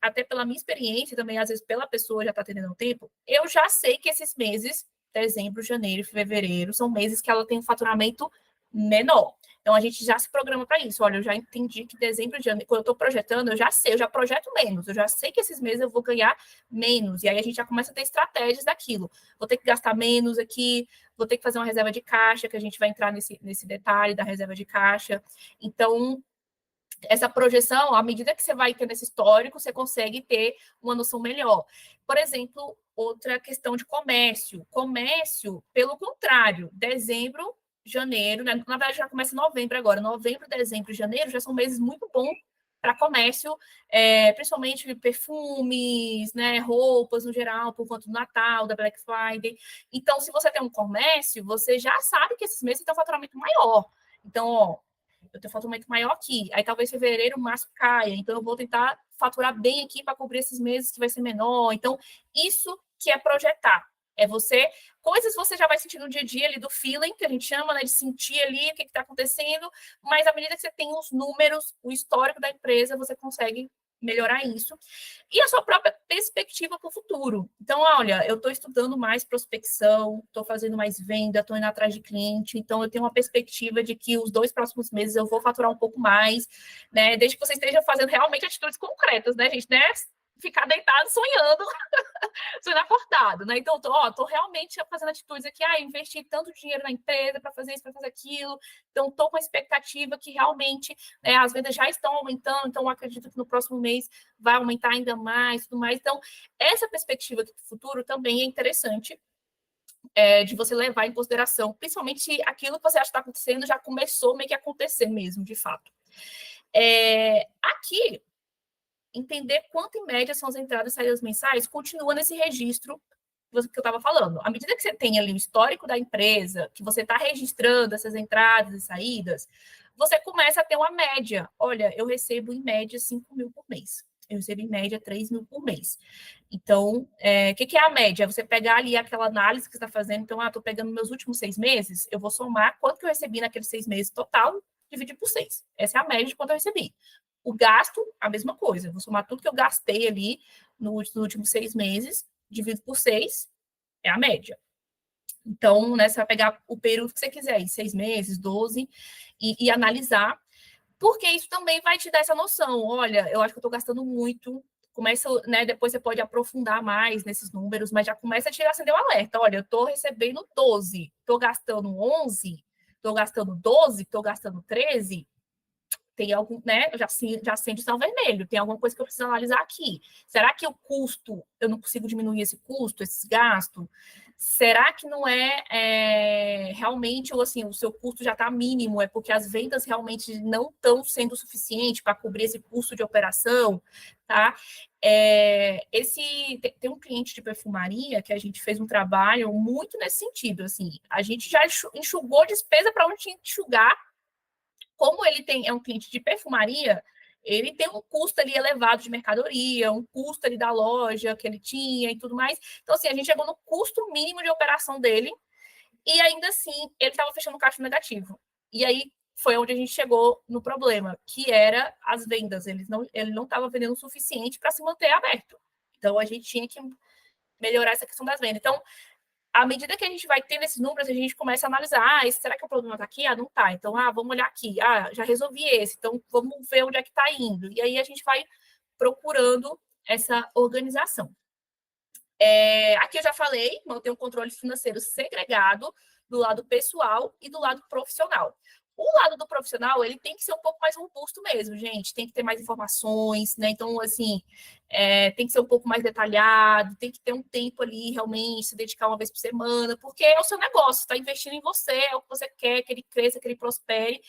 até pela minha experiência, também, às vezes, pela pessoa já está atendendo um tempo, eu já sei que esses meses, dezembro, janeiro, fevereiro, são meses que ela tem um faturamento menor. Então, a gente já se programa para isso. Olha, eu já entendi que dezembro, janeiro, quando eu estou projetando, eu já sei, eu já projeto menos, eu já sei que esses meses eu vou ganhar menos. E aí a gente já começa a ter estratégias daquilo. Vou ter que gastar menos aqui, vou ter que fazer uma reserva de caixa, que a gente vai entrar nesse detalhe da reserva de caixa. Então, essa projeção, à medida que você vai tendo esse histórico, você consegue ter uma noção melhor. Por exemplo, outra questão de comércio. Comércio, pelo contrário, dezembro, janeiro, né? Na verdade já começa em novembro agora. Novembro, dezembro e janeiro já são meses muito bons para comércio, principalmente perfumes, né, roupas no geral, por conta do Natal, da Black Friday. Então, se você tem um comércio, você já sabe que esses meses tem um faturamento maior. Então, ó, eu tenho faturamento maior aqui. Aí talvez fevereiro, março caia. Então, eu vou tentar faturar bem aqui para cobrir esses meses que vai ser menor. Então, isso que é projetar. É você, coisas você já vai sentir no dia a dia ali do feeling, que a gente chama, né, de sentir ali o que está acontecendo, mas à medida que você tem os números, o histórico da empresa, você consegue melhorar isso. E a sua própria perspectiva para o futuro. Então, olha, eu estou estudando mais prospecção, estou fazendo mais venda, estou indo atrás de cliente, então eu tenho uma perspectiva de que os 2 próximos meses eu vou faturar um pouco mais, né? Desde que você esteja fazendo realmente atitudes concretas, né, gente? Né? Ficar deitado sonhando, sonhando acordado, né? Então, tô realmente fazendo atitudes aqui, investir tanto dinheiro na empresa para fazer isso, para fazer aquilo. Então, tô com a expectativa que realmente, né, as vendas já estão aumentando, então acredito que no próximo mês vai aumentar ainda mais, tudo mais. Então, essa perspectiva do futuro também é interessante, de você levar em consideração, principalmente se aquilo que você acha que está acontecendo já começou meio que a acontecer mesmo, de fato. Aqui, entender quanto em média são as entradas e saídas mensais, continua nesse registro que eu estava falando. À medida que você tem ali o histórico da empresa, que você está registrando essas entradas e saídas, você começa a ter uma média. Olha, eu recebo em média 5 mil por mês. Eu recebo em média 3 mil por mês. Então, o que é a média? É você pegar ali aquela análise que você está fazendo. Então, estou pegando meus últimos 6 meses, eu vou somar quanto que eu recebi naqueles 6 meses total, dividir por 6. Essa é a média de quanto eu recebi. O gasto, a mesma coisa. Eu vou somar tudo que eu gastei ali nos últimos 6 meses, dividido por 6, é a média. Então, né, você vai pegar o período que você quiser, 6 meses, 12, e analisar, porque isso também vai te dar essa noção. Olha, eu acho que eu estou gastando muito. Começa, né, depois você pode aprofundar mais nesses números, mas já começa a te acender o alerta. Olha, eu estou recebendo 12, estou gastando 11, estou gastando 12, estou gastando 13. Tem algum, né? Já acende o sinal vermelho, tem alguma coisa que eu preciso analisar aqui. Será que o custo, eu não consigo diminuir esse custo, esse gasto? Será que não realmente, ou assim, o seu custo já está mínimo, é porque as vendas realmente não estão sendo suficientes para cobrir esse custo de operação, tá? Tem um cliente de perfumaria que a gente fez um trabalho muito nesse sentido, assim, a gente já enxugou despesa para onde tinha que enxugar. Como ele é um cliente de perfumaria, ele tem um custo ali elevado de mercadoria, um custo ali da loja que ele tinha e tudo mais. Então, assim, a gente chegou no custo mínimo de operação dele e ainda assim ele estava fechando o caixa negativo. E aí foi onde a gente chegou no problema, que era as vendas. Ele não estava vendendo o suficiente para se manter aberto. Então, a gente tinha que melhorar essa questão das vendas. Então, à medida que a gente vai tendo esses números, a gente começa a analisar, será que o problema está aqui? Não está. Então, vamos olhar aqui. Já resolvi esse. Então, vamos ver onde é que está indo. E aí a gente vai procurando essa organização. Aqui eu já falei, manter um controle financeiro segregado do lado pessoal e do lado profissional. O lado do profissional, ele tem que ser um pouco mais robusto mesmo, gente. Tem que ter mais informações, né? Então, assim, tem que ser um pouco mais detalhado, tem que ter um tempo ali, realmente, se dedicar uma vez por semana, porque é o seu negócio, está investindo em você, é o que você quer, que ele cresça, que ele prospere,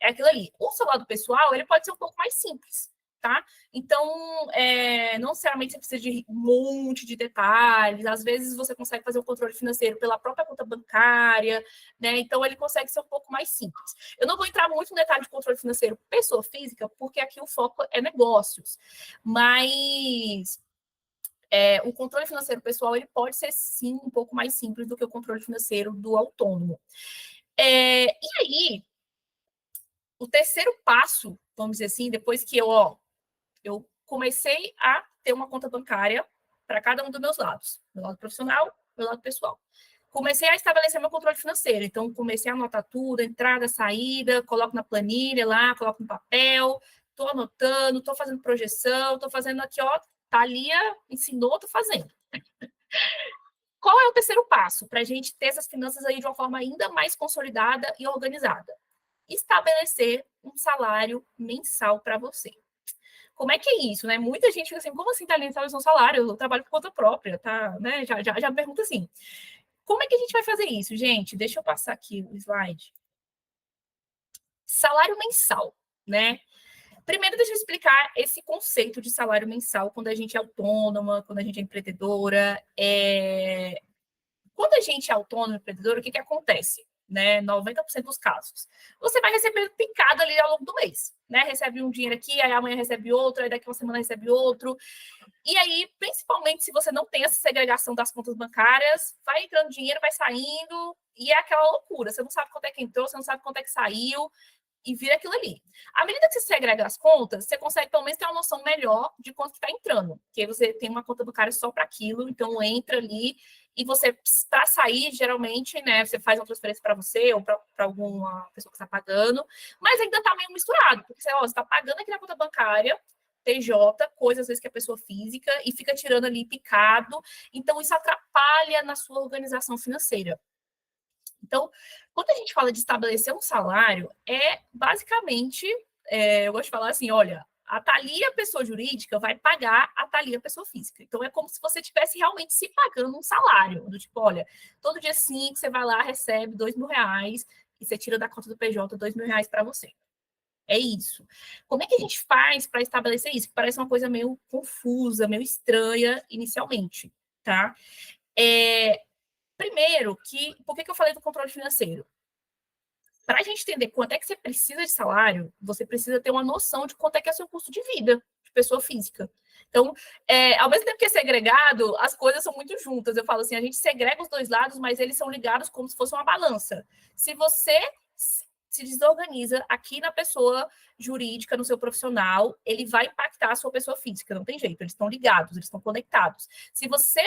é aquilo ali. O seu lado pessoal, ele pode ser um pouco mais simples, tá? Então, não necessariamente você precisa de um monte de detalhes, às vezes você consegue fazer o controle financeiro pela própria conta bancária, né? Então, ele consegue ser um pouco mais simples. Eu não vou entrar muito no detalhe de controle financeiro pessoa física, porque aqui o foco é negócios, mas o controle financeiro pessoal, ele pode ser, sim, um pouco mais simples do que o controle financeiro do autônomo. E aí, o terceiro passo, vamos dizer assim, depois que eu comecei a ter uma conta bancária para cada um dos meus lados, meu lado profissional, meu lado pessoal. Comecei a estabelecer meu controle financeiro, então comecei a anotar tudo, entrada, saída, coloco na planilha lá, coloco no papel, estou anotando, estou fazendo projeção, estou fazendo aqui, Thalia ensinou, estou fazendo. Qual é o terceiro passo para a gente ter essas finanças aí de uma forma ainda mais consolidada e organizada? Estabelecer um salário mensal para você. Como é que é isso, né? Muita gente fica assim, como assim, Thalia, estabeleceu um salário? Eu trabalho por conta própria, tá? Né? Já pergunta assim, como é que a gente vai fazer isso, gente? Deixa eu passar aqui o slide. Salário mensal, né? Primeiro, deixa eu explicar esse conceito de salário mensal quando a gente é autônoma, quando a gente é empreendedora. Quando a gente é autônomo, empreendedor, o que acontece? Né, 90% dos casos. Você vai receber picado ali ao longo do mês. Né? Recebe um dinheiro aqui, aí amanhã recebe outro, aí daqui uma semana recebe outro. E aí, principalmente se você não tem essa segregação das contas bancárias, vai entrando dinheiro, vai saindo, e é aquela loucura. Você não sabe quanto é que entrou, você não sabe quanto é que saiu, e vira aquilo ali. À medida que você segrega as contas, você consegue pelo menos ter uma noção melhor de quanto está entrando. Porque você tem uma conta bancária só para aquilo, então entra ali e você, para sair, geralmente, né, você faz uma transferência para você ou para alguma pessoa que está pagando, mas ainda está meio misturado, porque você está pagando aqui na conta bancária, TJ, coisa às vezes que é pessoa física, e fica tirando ali picado. Então, isso atrapalha na sua organização financeira. Então, quando a gente fala de estabelecer um salário, é basicamente, eu gosto de falar assim, olha, a Thalia, pessoa jurídica, vai pagar a Thalia, pessoa física. Então, é como se você estivesse realmente se pagando um salário. Do tipo, olha, todo dia 5 você vai lá, recebe R$2.000 e você tira da conta do PJ R$2.000 para você. É isso. Como é que a gente faz para estabelecer isso? Que parece uma coisa meio confusa, meio estranha inicialmente, tá? Primeiro, por que eu falei do controle financeiro? Para a gente entender quanto é que você precisa de salário, você precisa ter uma noção de quanto é que é seu custo de vida de pessoa física. Então, ao mesmo tempo que é segregado, as coisas são muito juntas. Eu falo assim, a gente segrega os dois lados, mas eles são ligados como se fosse uma balança. Se você se desorganiza aqui na pessoa jurídica, no seu profissional, ele vai impactar a sua pessoa física, não tem jeito, eles estão ligados, eles estão conectados. Se você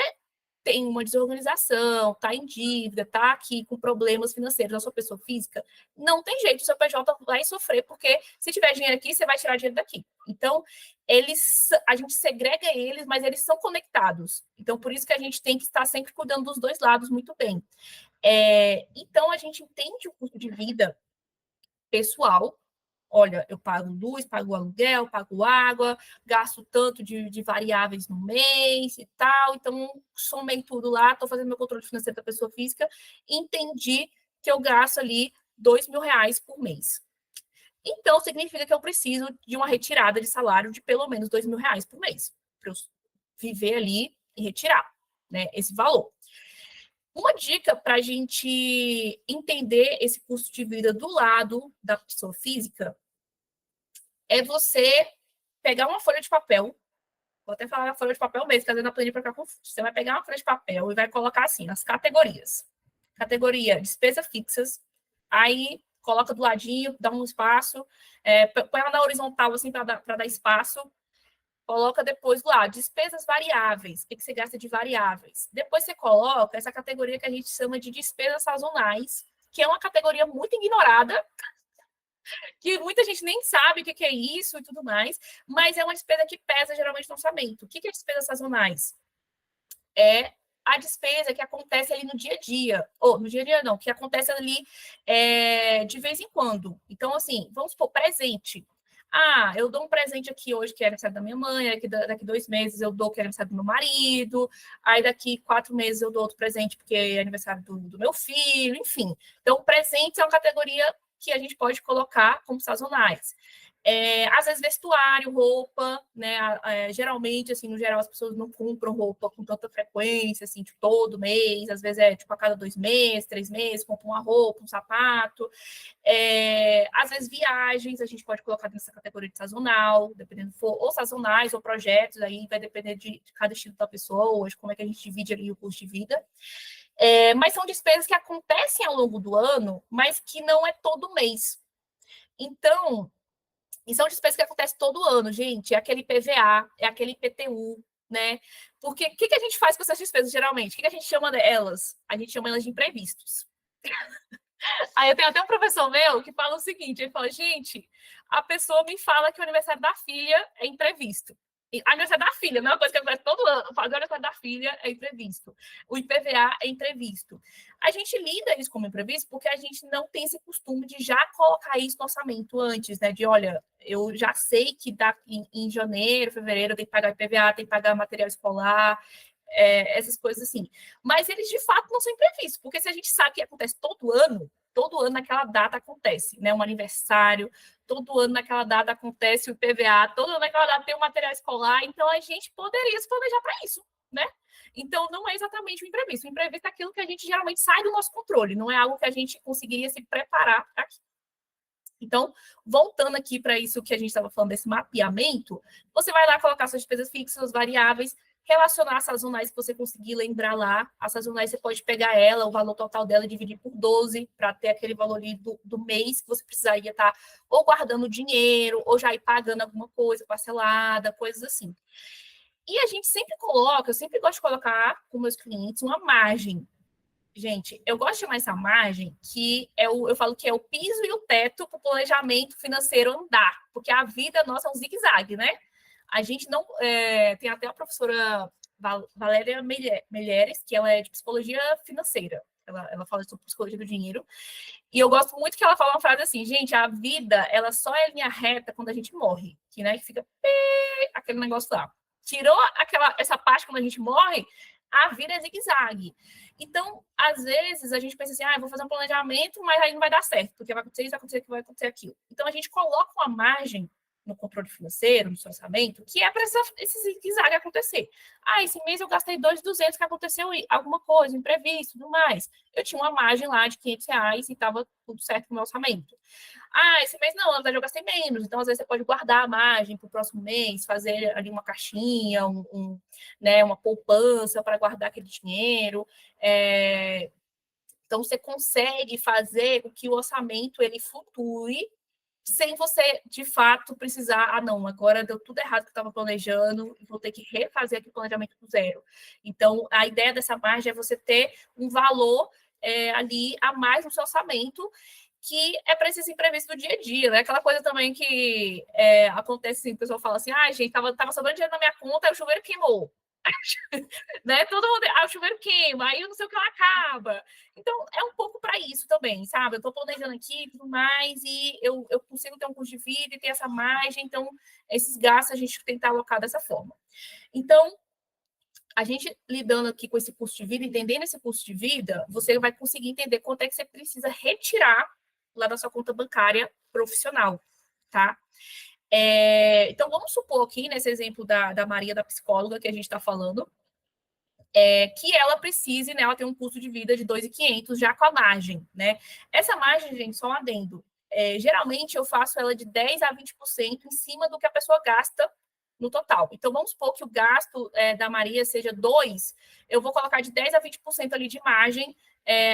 tem uma desorganização, está em dívida, está aqui com problemas financeiros na sua pessoa física, não tem jeito, o seu PJ vai sofrer, porque se tiver dinheiro aqui, você vai tirar dinheiro daqui. Então, a gente segrega eles, mas eles são conectados. Então, por isso que a gente tem que estar sempre cuidando dos dois lados muito bem. Então, a gente entende o custo de vida pessoal. Olha, eu pago luz, pago aluguel, pago água, gasto tanto de variáveis no mês e tal. Então, somei tudo lá, estou fazendo meu controle financeiro da pessoa física, entendi que eu gasto ali R$2.000 por mês. Então, significa que eu preciso de uma retirada de salário de pelo menos R$2.000 por mês, para eu viver ali e retirar, né, esse valor. Uma dica para a gente entender esse custo de vida do lado da pessoa física é você pegar uma folha de papel, vou até falar na folha de papel mesmo, que às vezes na planilha para ficar confuso. Você vai pegar uma folha de papel e vai colocar assim, as categorias. Categoria despesas fixas, aí coloca do ladinho, dá um espaço, põe ela na horizontal assim para dar espaço, coloca depois lá, despesas variáveis, o que você gasta de variáveis. Depois você coloca essa categoria que a gente chama de despesas sazonais, que é uma categoria muito ignorada, que muita gente nem sabe o que é isso e tudo mais, mas é uma despesa que pesa geralmente no orçamento. O que é despesas sazonais? É a despesa que acontece ali no dia a dia, ou no dia a dia não, que acontece ali de vez em quando. Então, assim, vamos supor, presente. Ah, eu dou um presente aqui hoje que é aniversário da minha mãe, daqui 2 meses eu dou que é aniversário do meu marido, aí daqui 4 meses eu dou outro presente porque é aniversário do meu filho, enfim. Então, presentes é uma categoria que a gente pode colocar como sazonais. Às vezes vestuário, roupa, né? Geralmente, assim, no geral, as pessoas não compram roupa com tanta frequência, assim, tipo, todo mês, às vezes tipo a cada 2 meses, 3 meses, compram uma roupa, um sapato. Às vezes viagens, a gente pode colocar nessa categoria de sazonal, dependendo for, ou sazonais ou projetos, aí vai depender de cada estilo da pessoa, de como é que a gente divide ali o custo de vida. Mas são despesas que acontecem ao longo do ano, mas que não é todo mês. Então, e são despesas que acontecem todo ano, gente. É aquele PVA, é aquele IPTU, né? Porque o que a gente faz com essas despesas, geralmente? O que a gente chama delas? A gente chama elas de imprevistos. Aí eu tenho até um professor meu que fala o seguinte, ele fala, gente, a pessoa me fala que o aniversário da filha é imprevisto. Aniversário da filha, não é uma coisa que acontece todo ano. Fazer o aniversário da filha é imprevisto. O IPVA é imprevisto. A gente lida isso como imprevisto porque a gente não tem esse costume de já colocar isso no orçamento antes, né? De, olha, eu já sei que em janeiro, fevereiro, eu tenho que pagar IPVA, tenho que pagar material escolar, essas coisas assim. Mas eles, de fato, não são imprevistos, porque se a gente sabe que acontece todo ano, todo ano naquela data acontece, né? Um aniversário, todo ano naquela data acontece o IPVA, todo ano naquela data tem o material escolar, então a gente poderia se planejar para isso, né? Então, não é exatamente o imprevisto. O imprevisto é aquilo que a gente geralmente sai do nosso controle, não é algo que a gente conseguiria se preparar para aquilo. Então, voltando aqui para isso que a gente estava falando desse mapeamento, você vai lá colocar suas despesas fixas, suas variáveis, relacionar as sazonais que você conseguir lembrar lá. As sazonais você pode pegar ela, o valor total dela, e dividir por 12, para ter aquele valor ali do mês que você precisaria estar ou guardando dinheiro, ou já ir pagando alguma coisa parcelada, coisas assim. E a gente sempre coloca, eu sempre gosto de colocar com meus clientes uma margem. Gente, eu gosto de chamar essa margem que eu falo que é o piso e o teto para o planejamento financeiro andar, porque a vida nossa é um zigue-zague, né? A gente não. Tem até a professora Valéria Melheres, que ela é de psicologia financeira. Ela fala sobre psicologia do dinheiro. E eu gosto muito que ela fala uma frase assim, gente, a vida, ela só é linha reta quando a gente morre. Que, né, que fica aquele negócio lá. Tirou essa parte quando a gente morre, a vida é zigue-zague. Então, às vezes, a gente pensa assim, vou fazer um planejamento, mas aí não vai dar certo, porque vai acontecer isso, vai acontecer aquilo. Então, a gente coloca uma margem no controle financeiro, no seu orçamento, que é para esse zigue-zague acontecer. Esse mês eu gastei 2.200, que aconteceu alguma coisa, imprevisto, tudo mais. Eu tinha uma margem lá de R$500 e estava tudo certo com o meu orçamento. Esse mês não, na verdade eu gastei menos. Então, às vezes, você pode guardar a margem para o próximo mês, fazer ali uma caixinha, né, uma poupança para guardar aquele dinheiro. Então, você consegue fazer com que o orçamento ele flutue sem você, de fato, precisar, não, agora deu tudo errado que eu estava planejando, vou ter que refazer aqui o planejamento do zero. Então, a ideia dessa margem é você ter um valor ali a mais no seu orçamento, que é para esses imprevistos do dia a dia, né? Aquela coisa também que acontece assim, o pessoal fala assim, gente, tava sobrando dinheiro na minha conta, aí o chuveiro queimou. Né? Todo mundo, o chuveiro queima, aí eu não sei o que ela acaba. Então, é um pouco para isso também, sabe? Eu estou planejando aqui e tudo mais, e eu consigo ter um custo de vida e ter essa margem, então, esses gastos a gente tentar alocar dessa forma. Então, a gente lidando aqui com esse custo de vida, entendendo esse custo de vida, você vai conseguir entender quanto é que você precisa retirar lá da sua conta bancária profissional, tá? Então, vamos supor aqui, nesse exemplo da Maria, da psicóloga que a gente está falando, que ela precise, né, ela tem um custo de vida de 2.500 já com a margem, né? Essa margem, gente, só um adendo. Geralmente, eu faço ela de 10% a 20% em cima do que a pessoa gasta no total. Então, vamos supor que o gasto da Maria seja 2, eu vou colocar de 10% a 20% ali de margem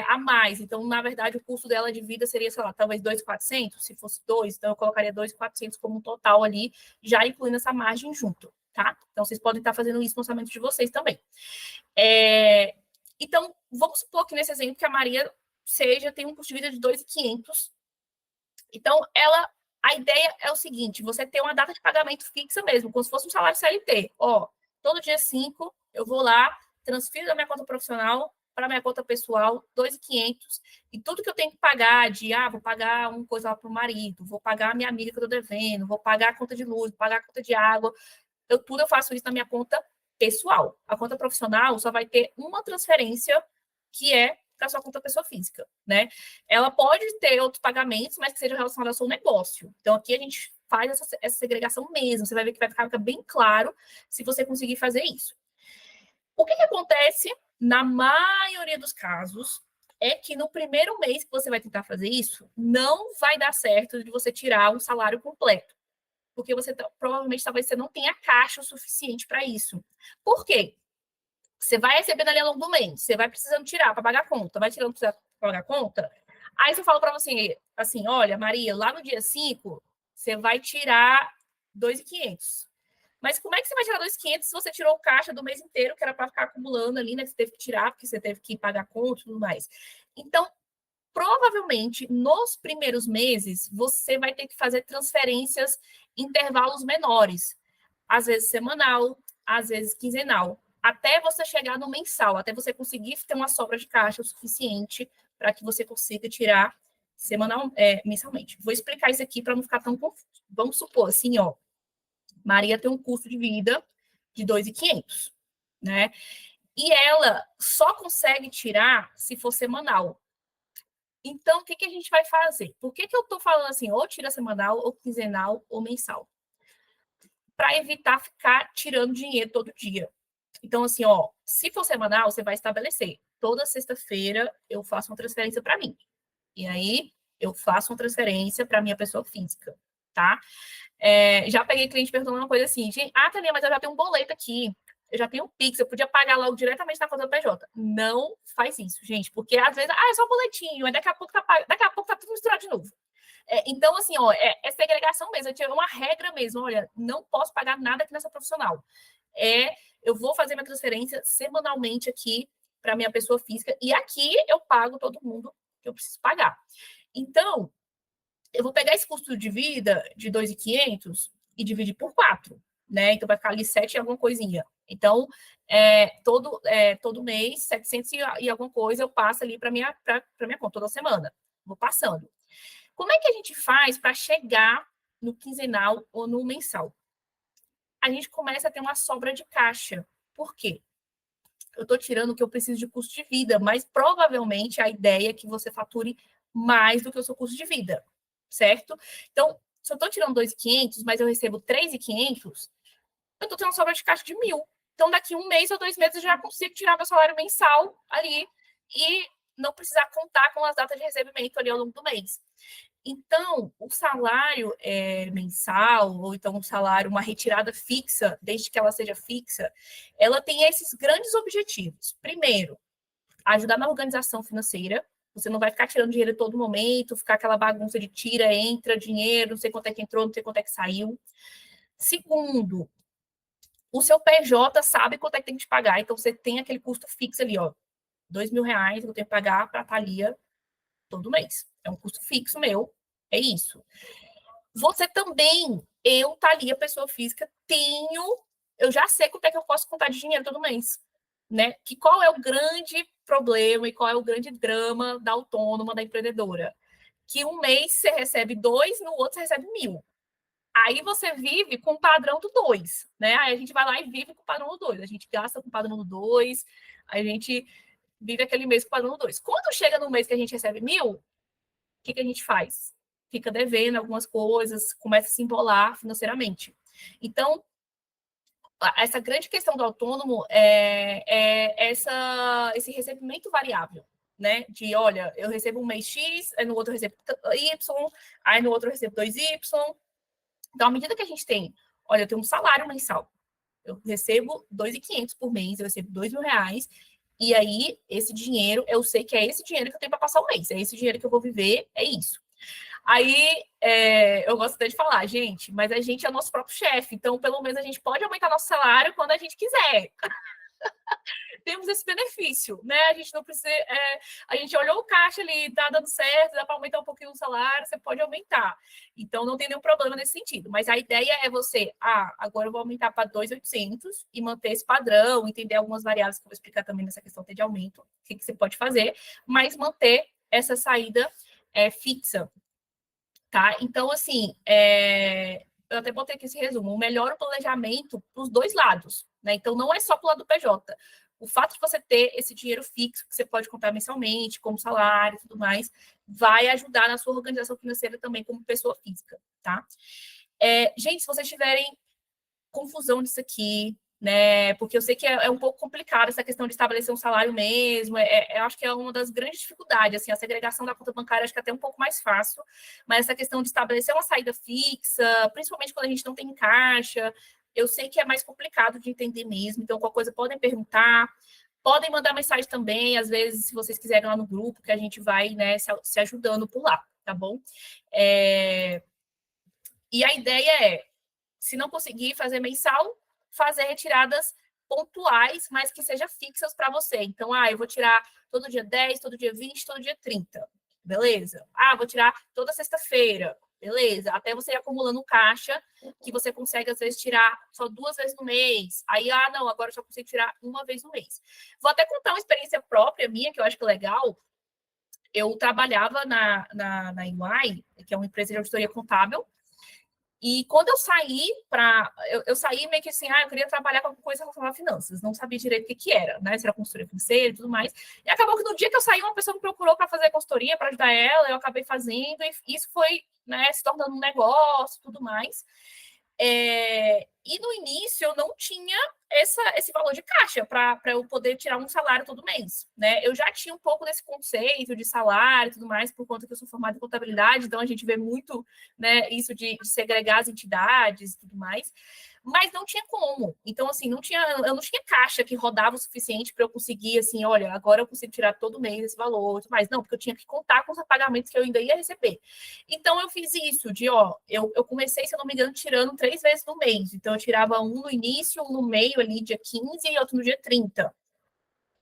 a mais. Então, na verdade, o custo dela de vida seria, sei lá, talvez 2.400, se fosse 2, então eu colocaria 2.400 como um total ali, já incluindo essa margem junto, tá? Então, vocês podem estar fazendo isso no orçamento de vocês também. Então, vamos supor que nesse exemplo que a Maria tem um custo de vida de 2.500. Então, a ideia é o seguinte, você ter uma data de pagamento fixa mesmo, como se fosse um salário CLT. Todo dia 5, eu vou lá, transfiro da minha conta profissional para minha conta pessoal, 2.500, e tudo que eu tenho que pagar vou pagar uma coisa lá para o marido, vou pagar a minha amiga que eu estou devendo, vou pagar a conta de luz, vou pagar a conta de água, eu faço isso na minha conta pessoal. A conta profissional só vai ter uma transferência, que é para sua conta pessoa física, né? Ela pode ter outros pagamentos, mas que sejam relacionados ao seu negócio. Então, aqui a gente faz essa segregação mesmo. Você vai ver que vai ficar bem claro se você conseguir fazer isso. O que acontece, na maioria dos casos, é que no primeiro mês que você vai tentar fazer isso, não vai dar certo de você tirar um salário completo. Porque provavelmente talvez você não tenha caixa o suficiente para isso. Por quê? Você vai recebendo ali ao longo do mês, você vai precisando tirar para pagar a conta, vai tirando para pagar a conta. Aí você fala para você assim, olha, Maria, lá no dia 5, você vai tirar 2.500. Mas como é que você vai tirar 2.500 se você tirou o caixa do mês inteiro, que era para ficar acumulando ali, né? Que você teve que tirar, porque você teve que pagar a conta e tudo mais. Então, provavelmente, nos primeiros meses, você vai ter que fazer transferências em intervalos menores. Às vezes semanal, às vezes quinzenal. Até você chegar no mensal, até você conseguir ter uma sobra de caixa o suficiente para que você consiga tirar mensalmente. Vou explicar isso aqui para não ficar tão confuso. Vamos supor assim, Maria tem um custo de vida de 2.500, né? E ela só consegue tirar se for semanal. Então, o que a gente vai fazer? Por que eu estou falando assim, ou tira semanal, ou quinzenal, ou mensal? Para evitar ficar tirando dinheiro todo dia. Então, assim, ó, se for semanal, você vai estabelecer. Toda sexta-feira eu faço uma transferência para mim. E aí, eu faço uma transferência para minha pessoa física, tá? Já peguei cliente perguntando uma coisa assim, gente, Thalia, mas eu já tenho um boleto aqui, eu já tenho um Pix, eu podia pagar logo diretamente na conta do PJ. Não faz isso, gente, porque às vezes, é só um boletinho, mas daqui a pouco tá tudo misturado de novo. Então, assim, ó, é segregação mesmo, eu tinha uma regra mesmo, olha, não posso pagar nada aqui nessa profissional. Eu vou fazer minha transferência semanalmente aqui para minha pessoa física, e aqui eu pago todo mundo que eu preciso pagar. Então, eu vou pegar esse custo de vida de 2.500 e dividir por 4, né? Então, vai ficar ali 7 e alguma coisinha. Então, todo mês, 700 e alguma coisa eu passo ali para minha conta, toda semana. Vou passando. Como é que a gente faz para chegar no quinzenal ou no mensal? A gente começa a ter uma sobra de caixa. Por quê? Eu estou tirando o que eu preciso de custo de vida, mas provavelmente a ideia é que você fature mais do que o seu custo de vida, certo? Então, se eu estou tirando 2.500, mas eu recebo 3.500, eu estou tendo uma sobra de caixa de 1.000. Então, daqui 1 mês ou 2 meses, eu já consigo tirar meu salário mensal ali e não precisar contar com as datas de recebimento ali ao longo do mês. Então, o salário mensal, ou então um salário, uma retirada fixa, desde que ela seja fixa, ela tem esses grandes objetivos. Primeiro, ajudar na organização financeira. Você não vai ficar tirando dinheiro em todo momento, ficar aquela bagunça de tira, entra dinheiro, não sei quanto é que entrou, não sei quanto é que saiu. Segundo, o seu PJ sabe quanto é que tem que te pagar, então você tem aquele custo fixo ali, ó, R$ 2.000 que eu tenho que pagar para a Thalia todo mês. É um custo fixo meu, é isso. Você também, eu, Thalia, pessoa física, eu já sei quanto é que eu posso contar de dinheiro todo mês, né? Que qual é o grande problema e qual é o grande drama da autônoma, da empreendedora? Que um mês você recebe 2, no outro você recebe 1.000. Aí você vive com o padrão do 2, né? Aí a gente vai lá e vive com o padrão do 2. A gente gasta com o padrão do 2, a gente vive aquele mês com o padrão do 2. Quando chega no mês que a gente recebe 1.000, o que a gente faz? Fica devendo algumas coisas, começa a se embolar financeiramente. Então, essa grande questão do autônomo é esse recebimento variável, né? De, olha, eu recebo um mês X, aí no outro eu recebo Y, aí no outro eu recebo 2Y. Então, à medida que a gente tem, olha, eu tenho um salário mensal, eu recebo 2.500 por mês, eu recebo R$ 2.000, e aí esse dinheiro, eu sei que é esse dinheiro que eu tenho para passar o mês, é esse dinheiro que eu vou viver, é isso. Aí, eu gosto até de falar, gente, mas a gente é o nosso próprio chefe, então pelo menos a gente pode aumentar nosso salário quando a gente quiser. Temos esse benefício, né? A gente não precisa. A gente olhou o caixa ali, tá dando certo, dá para aumentar um pouquinho o salário, você pode aumentar. Então não tem nenhum problema nesse sentido. Mas a ideia é você, agora eu vou aumentar para 2.800 e manter esse padrão, entender algumas variáveis que eu vou explicar também nessa questão de aumento, o que você pode fazer, mas manter essa saída fixa. Tá? Então, assim, eu até botei aqui esse resumo, o melhor planejamento para os dois lados, né? Então, não é só para o lado do PJ. O fato de você ter esse dinheiro fixo, que você pode contar mensalmente, como salário e tudo mais, vai ajudar na sua organização financeira também como pessoa física, tá? Gente, se vocês tiverem confusão disso aqui, né? Porque eu sei que é um pouco complicado essa questão de estabelecer um salário mesmo. Eu acho que é uma das grandes dificuldades, assim, a segregação da conta bancária acho que é até um pouco mais fácil, mas essa questão de estabelecer uma saída fixa, principalmente quando a gente não tem caixa, eu sei que é mais complicado de entender mesmo. Então, qualquer coisa podem perguntar. Podem mandar mensagem também, às vezes, se vocês quiserem lá no grupo, que a gente vai, né, se ajudando por lá, tá bom? E a ideia se não conseguir fazer mensal, fazer retiradas pontuais, mas que sejam fixas para você. Então, eu vou tirar todo dia 10, todo dia 20, todo dia 30. Beleza? Vou tirar toda sexta-feira. Beleza? Até você ir acumulando caixa, que você consegue, às vezes, tirar só 2 vezes no mês. Aí, não, agora eu só consigo tirar 1 vez no mês. Vou até contar uma experiência própria minha, que eu acho que é legal. Eu trabalhava na EY, que é uma empresa de auditoria contábil, E quando eu saí eu saí meio que assim, eu queria trabalhar com alguma coisa relacionada a finanças, não sabia direito o que era, né? Se era consultoria financeira e tudo mais. E acabou que no dia que eu saí, uma pessoa me procurou para fazer a consultoria, para ajudar ela, eu acabei fazendo, e isso foi, né, se tornando um negócio e tudo mais. E no início eu não tinha esse valor de caixa para eu poder tirar um salário todo mês, né? Eu já tinha um pouco desse conceito de salário e tudo mais, por conta que eu sou formada em contabilidade, então a gente vê muito, né, isso de segregar as entidades e tudo mais, mas não tinha como. Então, assim, eu não tinha caixa que rodava o suficiente para eu conseguir, assim, olha, agora eu consigo tirar todo mês esse valor e tudo mais. Não, porque eu tinha que contar com os pagamentos que eu ainda ia receber. Então, eu fiz isso eu comecei, se eu não me engano, tirando 3 vezes no mês. Então, eu tirava um no início, um no meio, ali, dia 15, e outro no dia 30.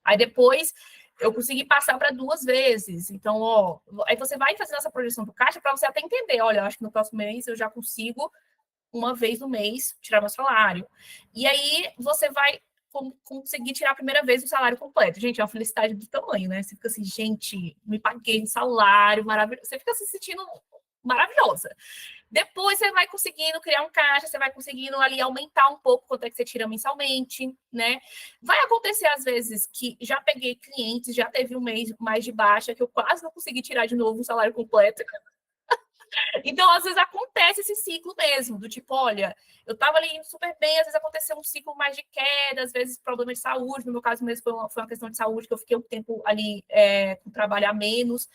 Aí, depois, eu consegui passar para 2 vezes. Então, aí você vai fazendo essa projeção do caixa para você até entender, olha, eu acho que no próximo mês eu já consigo, uma vez no mês, tirar meu salário. E aí, você vai conseguir tirar a primeira vez o salário completo. Gente, é uma felicidade do tamanho, né? Você fica assim, gente, me paguei um salário maravilhoso. Você fica se sentindo maravilhosa. Depois você vai conseguindo criar um caixa, você vai conseguindo ali aumentar um pouco quanto é que você tira mensalmente, né? Vai acontecer às vezes que já peguei clientes, já teve um mês mais de baixa, que eu quase não consegui tirar de novo o salário completo. Então, às vezes acontece esse ciclo mesmo, do tipo, olha, eu estava ali indo super bem, às vezes aconteceu um ciclo mais de queda, às vezes problema de saúde, no meu caso mesmo foi uma questão de saúde, que eu fiquei um tempo ali com trabalhar menos,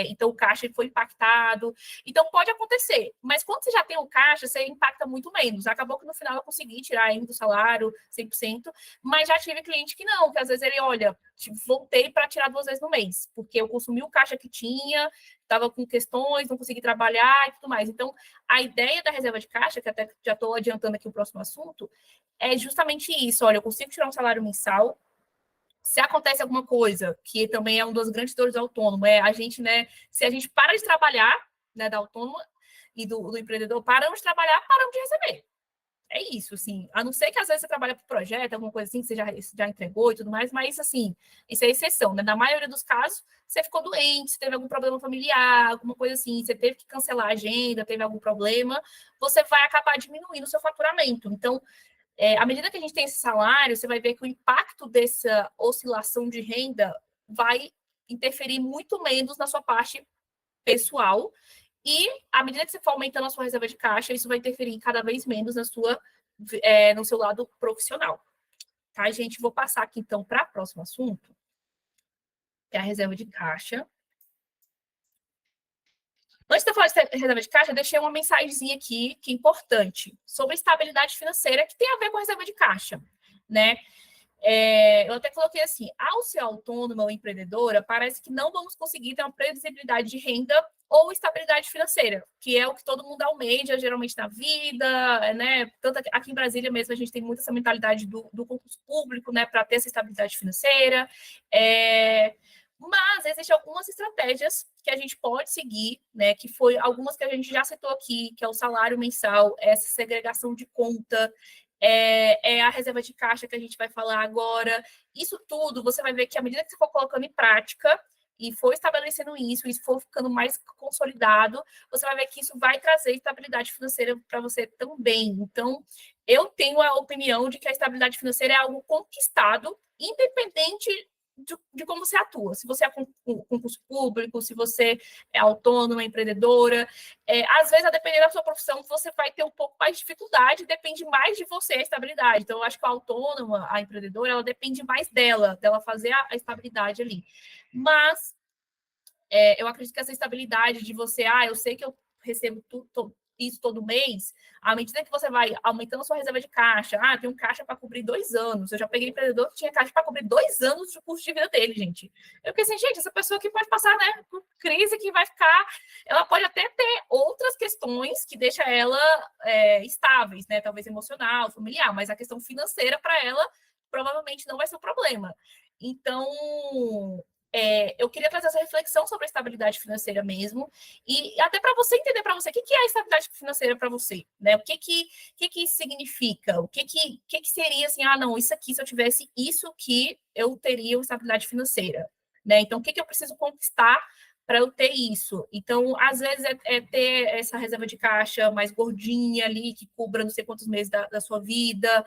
então o caixa foi impactado. Então, pode acontecer, mas quando você já tem o caixa, você impacta muito menos. Acabou que no final eu consegui tirar ainda do salário 100%, mas já tive cliente que não, que às vezes ele, olha, voltei para tirar 2 vezes no mês, porque eu consumi o caixa que tinha, estava com questões, não consegui trabalhar e tudo mais. Então, a ideia da reserva de caixa, que até já estou adiantando aqui o próximo assunto, é justamente isso. Olha, eu consigo tirar um salário mensal. Se acontece alguma coisa, que também é um dos grandes dores do autônomo, é a gente, né? Se a gente para de trabalhar, né, da autônoma e do empreendedor, paramos de trabalhar, paramos de receber. É isso, assim. A não ser que às vezes você trabalha para projeto, alguma coisa assim, que você já entregou e tudo mais, mas assim, isso é exceção, né? Na maioria dos casos, você ficou doente, você teve algum problema familiar, alguma coisa assim, você teve que cancelar a agenda, teve algum problema, você vai acabar diminuindo o seu faturamento. Então, à medida que a gente tem esse salário, você vai ver que o impacto dessa oscilação de renda vai interferir muito menos na sua parte pessoal. E, à medida que você for aumentando a sua reserva de caixa, isso vai interferir cada vez menos no seu lado profissional. Tá, gente? Vou passar aqui, então, para o próximo assunto, que é a reserva de caixa. Antes de eu falar de reserva de caixa, eu deixei uma mensagenzinha aqui, que é importante, sobre estabilidade financeira, que tem a ver com reserva de caixa, né? Eu até coloquei assim, ao ser autônoma ou empreendedora, parece que não vamos conseguir ter uma previsibilidade de renda ou estabilidade financeira, que é o que todo mundo almeja, geralmente na vida, né? Tanto aqui em Brasília mesmo, a gente tem muito essa mentalidade do concurso público, né, para ter essa estabilidade financeira. Mas existem algumas estratégias que a gente pode seguir, né? Que foi algumas que a gente já citou aqui, que é o salário mensal, essa segregação de conta, a reserva de caixa que a gente vai falar agora. Isso tudo, você vai ver que à medida que você for colocando em prática e for estabelecendo isso, e for ficando mais consolidado, você vai ver que isso vai trazer estabilidade financeira para você também. Então, eu tenho a opinião de que a estabilidade financeira é algo conquistado, independente de como você atua. Se você é concurso público, se você é autônoma, empreendedora, às vezes, a depender da sua profissão, você vai ter um pouco mais de dificuldade, depende mais de você a estabilidade. Então, eu acho que a autônoma, a empreendedora, ela depende mais dela fazer a estabilidade ali. Mas eu acredito que essa estabilidade de você, eu sei que eu recebo isso todo mês, à medida que você vai aumentando a sua reserva de caixa, tem um caixa para cobrir 2 anos. Eu já peguei empreendedor que tinha caixa para cobrir 2 anos do custo de vida dele, gente. Eu pensei, gente, essa pessoa aqui pode passar, né, por crise que vai ficar. Ela pode até ter outras questões que deixam ela estáveis, né? Talvez emocional, familiar, mas a questão financeira para ela provavelmente não vai ser o problema. Então, eu queria trazer essa reflexão sobre a estabilidade financeira mesmo, e até para você entender para você o que é a estabilidade financeira para você, né? O que isso significa? O que seria assim, não, isso aqui, se eu tivesse isso aqui, eu teria uma estabilidade financeira, né? Então, o que eu preciso conquistar para eu ter isso. Então, às vezes, é ter essa reserva de caixa mais gordinha ali, que cubra não sei quantos meses da sua vida.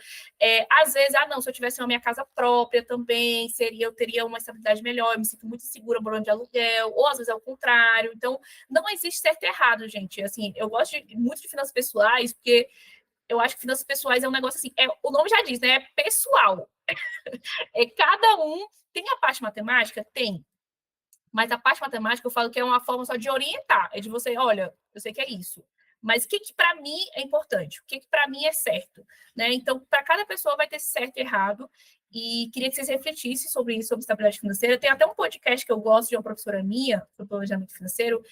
Às vezes, não, se eu tivesse uma minha casa própria também, eu teria uma estabilidade melhor, eu me sinto muito segura morando de aluguel, ou às vezes é o contrário. Então, não existe certo e errado, gente. Assim, eu gosto muito de finanças pessoais, porque eu acho que finanças pessoais é um negócio assim, o nome já diz, né? É pessoal. Cada um tem a parte matemática? Tem. Mas a parte matemática eu falo que é uma forma só de orientar. É de você, olha, eu sei que é isso. Mas o que para mim é importante? O que para mim é certo? Né? Então, para cada pessoa vai ter certo e errado. E queria que vocês refletissem sobre isso, sobre estabilidade financeira. Tem até um podcast que eu gosto de uma professora minha, do planejamento financeiro,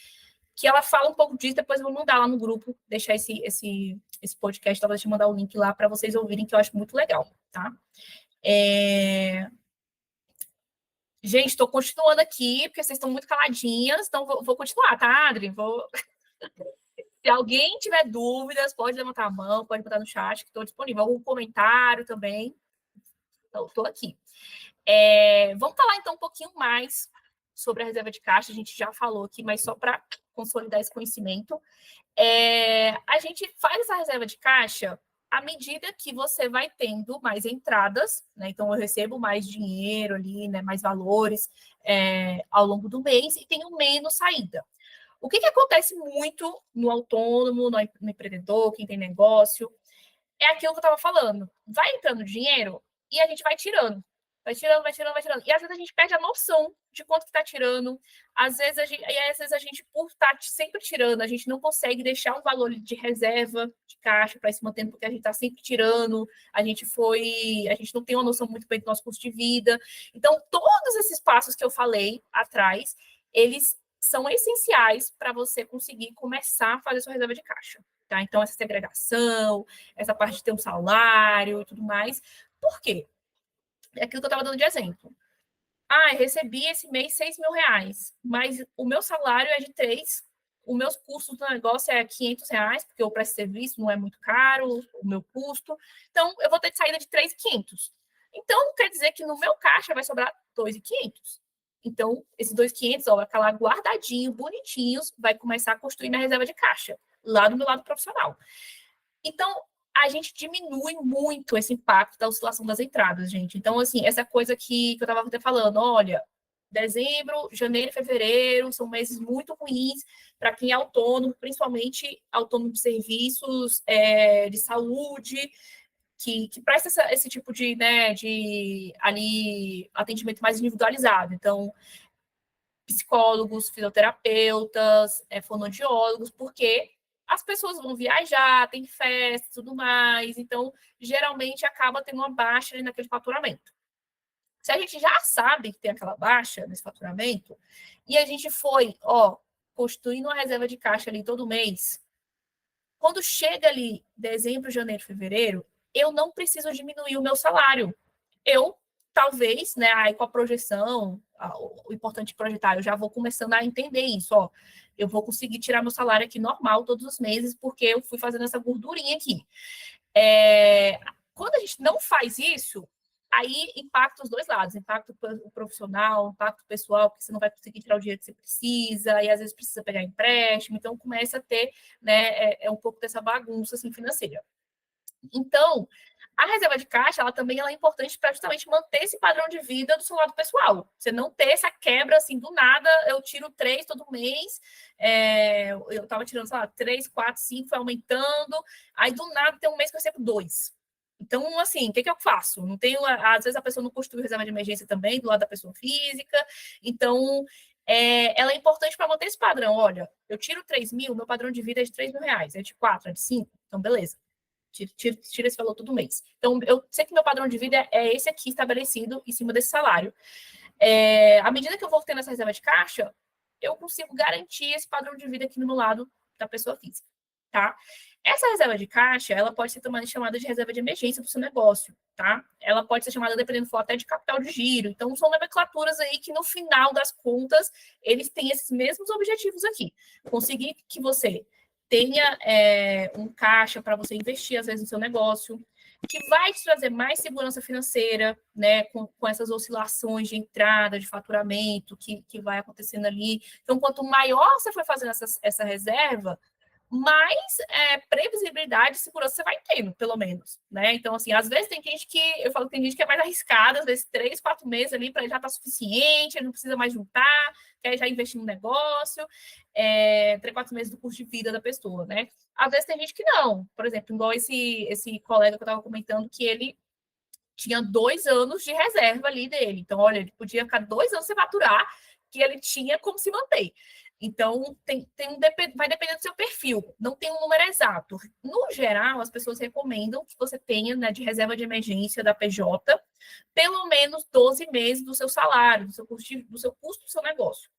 que ela fala um pouco disso, depois eu vou mandar lá no grupo, deixar esse podcast, talvez te mandar o link lá para vocês ouvirem, que eu acho muito legal, tá? Gente, estou continuando aqui, porque vocês estão muito caladinhas, então vou continuar, tá, Adri? Se alguém tiver dúvidas, pode levantar a mão, pode botar no chat, que estou disponível. Algum comentário também. Então, estou aqui. Vamos falar, então, um pouquinho mais sobre a reserva de caixa. A gente já falou aqui, mas só para consolidar esse conhecimento. A gente faz essa reserva de caixa à medida que você vai tendo mais entradas, né? Então, eu recebo mais dinheiro ali, né? Mais valores ao longo do mês e tenho menos saída. O que acontece muito no autônomo, no empreendedor, quem tem negócio, é aquilo que eu estava falando. Vai entrando dinheiro e a gente vai tirando. Vai tirando, vai tirando, vai tirando. E às vezes a gente perde a noção de quanto que está tirando. Às vezes a gente, por estar sempre tirando, a gente não consegue deixar um valor de reserva de caixa para se manter, porque a gente está sempre tirando, a gente não tem uma noção muito bem do nosso custo de vida. Então, todos esses passos que eu falei atrás, eles são essenciais para você conseguir começar a fazer sua reserva de caixa. Tá? Então, essa segregação, essa parte de ter um salário e tudo mais. Por quê? É aquilo que eu estava dando de exemplo. Eu recebi esse mês R$6.000, mas o meu salário é de 3, os meus custos do negócio é R$500, porque eu presto serviço, não é muito caro o meu custo. Então, eu vou ter de saída de 3.500. Então, quer dizer que no meu caixa vai sobrar 2.500. Então, esses 2.500, vai ficar lá guardadinho, bonitinhos, vai começar a construir minha reserva de caixa, lá do meu lado profissional. Então, a gente diminui muito esse impacto da oscilação das entradas, gente. Então, assim, essa coisa que eu estava até falando, olha, dezembro, janeiro e fevereiro são meses muito ruins para quem é autônomo, principalmente autônomo de serviços de saúde, que presta esse tipo de, né, de ali, atendimento mais individualizado. Então, psicólogos, fisioterapeutas, fonoaudiólogos, porque as pessoas vão viajar, tem festa e tudo mais, então geralmente acaba tendo uma baixa ali naquele faturamento. Se a gente já sabe que tem aquela baixa nesse faturamento, e a gente foi, construindo uma reserva de caixa ali todo mês, quando chega ali dezembro, janeiro, fevereiro, eu não preciso diminuir o meu salário. Eu, talvez, né, aí com a projeção, o importante projetar, eu já vou começando a entender isso, eu vou conseguir tirar meu salário aqui normal todos os meses, porque eu fui fazendo essa gordurinha aqui. Quando a gente não faz isso, aí impacta os dois lados, impacta o profissional, impacta o pessoal, porque você não vai conseguir tirar o dinheiro que você precisa, e às vezes precisa pegar empréstimo, então começa a ter, né, um pouco dessa bagunça assim, financeira. Então, a reserva de caixa, ela também é importante para justamente manter esse padrão de vida do seu lado pessoal. Você não ter essa quebra assim do nada, eu tiro 3 todo mês, eu estava tirando, sei lá, 3, 4, 5, foi aumentando, aí do nada tem um mês que eu recebo 2. Então, assim, o que eu faço? Não tenho, às vezes a pessoa não construi reserva de emergência também, do lado da pessoa física, então ela é importante para manter esse padrão. Olha, eu tiro 3.000, meu padrão de vida é de R$3.000, é de 4, é de 5, então beleza. Tira esse valor todo mês. Então, eu sei que meu padrão de vida é esse aqui, estabelecido em cima desse salário. À medida que eu vou tendo essa reserva de caixa, eu consigo garantir esse padrão de vida aqui no meu lado da pessoa física, tá? Essa reserva de caixa, ela pode ser também chamada de reserva de emergência do seu negócio, tá? Ela pode ser chamada, dependendo do for, até de capital de giro. Então, são nomenclaturas aí que, no final das contas, eles têm esses mesmos objetivos aqui. Conseguir que você tenha um caixa para você investir, às vezes, no seu negócio, que vai te trazer mais segurança financeira, né, com essas oscilações de entrada, de faturamento que vai acontecendo ali. Então, quanto maior você for fazendo essa reserva, mais previsibilidade e segurança você vai tendo, pelo menos, né? Então, assim, às vezes tem gente que, eu falo que tem gente que é mais arriscada, às vezes 3, 4 meses ali para ele já tá suficiente, ele não precisa mais juntar, quer já investir no negócio, 3, 4 meses do custo de vida da pessoa, né? Às vezes tem gente que não, por exemplo, igual esse colega que eu estava comentando, que ele tinha 2 anos de reserva ali dele. Então, olha, ele podia ficar 2 anos sem faturar, que ele tinha como se manter. Então, vai depender do seu perfil, não tem um número exato. No geral, as pessoas recomendam que você tenha, né, de reserva de emergência da PJ, pelo menos 12 meses do seu salário, do seu custo do seu negócio.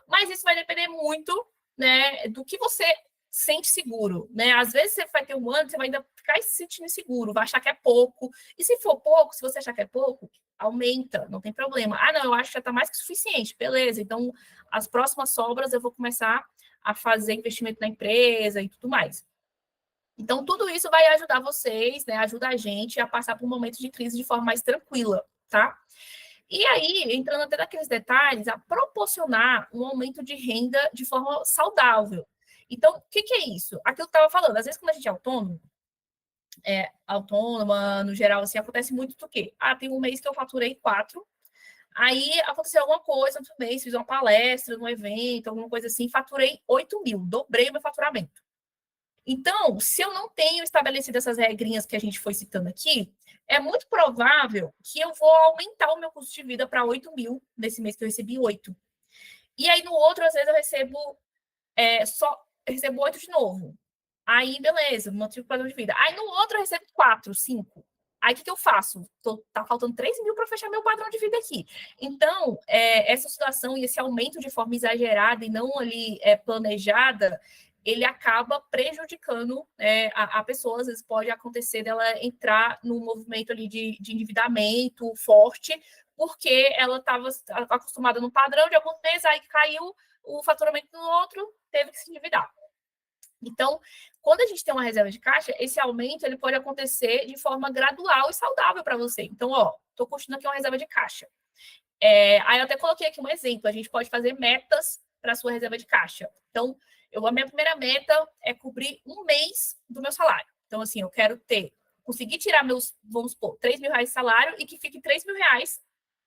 Mas isso vai depender muito, né, do que você sente seguro, né? Às vezes você vai ter um ano, você vai ainda ficar se sentindo inseguro, vai achar que é pouco. E se for pouco, se você achar que é pouco, aumenta, não tem problema. Ah, não, eu acho que já está mais que suficiente, beleza. Então, as próximas sobras eu vou começar a fazer investimento na empresa e tudo mais. Então, tudo isso vai ajudar vocês, né? Ajuda a gente a passar por um momento de crise de forma mais tranquila, tá? E aí, entrando até naqueles detalhes, a proporcionar um aumento de renda de forma saudável. Então, o que é isso? Aquilo que eu estava falando, às vezes quando a gente é autônoma, no geral, assim, acontece muito do quê? Ah, tem um mês que eu faturei 4, aí aconteceu alguma coisa no mês, fiz uma palestra, um evento, alguma coisa assim, faturei 8 mil, dobrei meu faturamento. Então, se eu não tenho estabelecido essas regrinhas que a gente foi citando aqui, é muito provável que eu vou aumentar o meu custo de vida para 8 mil nesse mês que eu recebi 8. E aí, no outro, às vezes, eu recebo 8 de novo. Aí, beleza, mantive o padrão de vida. Aí, no outro, eu recebo 4, 5. Aí, o que eu faço? Tá faltando 3 mil para fechar meu padrão de vida aqui. Então, essa situação e esse aumento de forma exagerada e não ali planejada, ele acaba prejudicando a pessoa. Às vezes pode acontecer dela entrar num movimento ali de endividamento forte, porque ela estava acostumada no padrão de alguns meses, aí caiu o faturamento no outro, teve que se endividar. Então, quando a gente tem uma reserva de caixa, esse aumento ele pode acontecer de forma gradual e saudável para você. Então, estou construindo aqui uma reserva de caixa. Aí eu até coloquei aqui um exemplo. A gente pode fazer metas para a sua reserva de caixa. Então, a minha primeira meta é cobrir um mês do meu salário. Então, assim, eu quero conseguir tirar vamos supor, 3 mil reais de salário e que fique 3 mil reais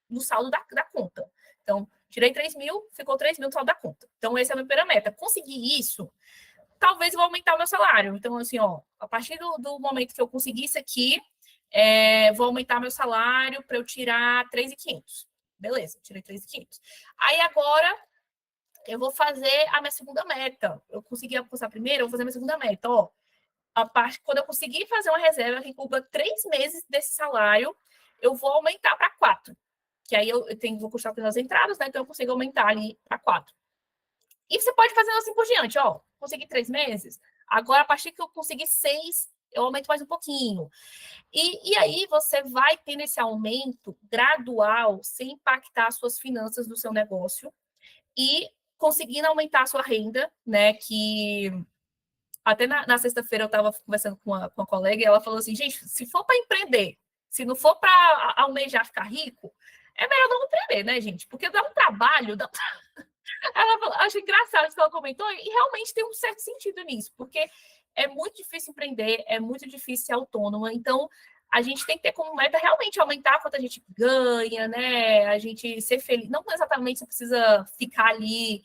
no saldo da conta. Então, tirei 3 mil, ficou 3 mil no saldo da conta. Então, essa é a minha primeira meta. Conseguir isso, talvez eu vou aumentar o meu salário. Então, assim, a partir do momento que eu conseguir isso aqui, vou aumentar meu salário para eu tirar 3.500. Beleza, tirei 3.500. Aí, agora, eu vou fazer a minha segunda meta. Eu consegui alcançar a primeira, eu vou fazer a minha segunda meta. Quando eu conseguir fazer uma reserva que cubra 3 meses desse salário, eu vou aumentar para 4. Que aí eu vou custar pelas entradas, né? Então eu consigo aumentar ali para 4. E você pode fazer assim por diante, consegui 3 meses, agora a partir que eu conseguir 6, eu aumento mais um pouquinho. E aí você vai tendo esse aumento gradual, sem impactar as suas finanças do seu negócio, e conseguindo aumentar a sua renda, né? Que até na sexta-feira eu estava conversando com uma colega e ela falou assim, gente, se for para empreender, se não for para almejar ficar rico, é melhor não empreender, né, gente? Porque dá um trabalho, Ela falou, acho engraçado isso que ela comentou, e realmente tem um certo sentido nisso, porque é muito difícil empreender, é muito difícil ser autônoma, então a gente tem que ter como meta realmente aumentar quanto a gente ganha, né? A gente ser feliz. Não exatamente você precisa ficar ali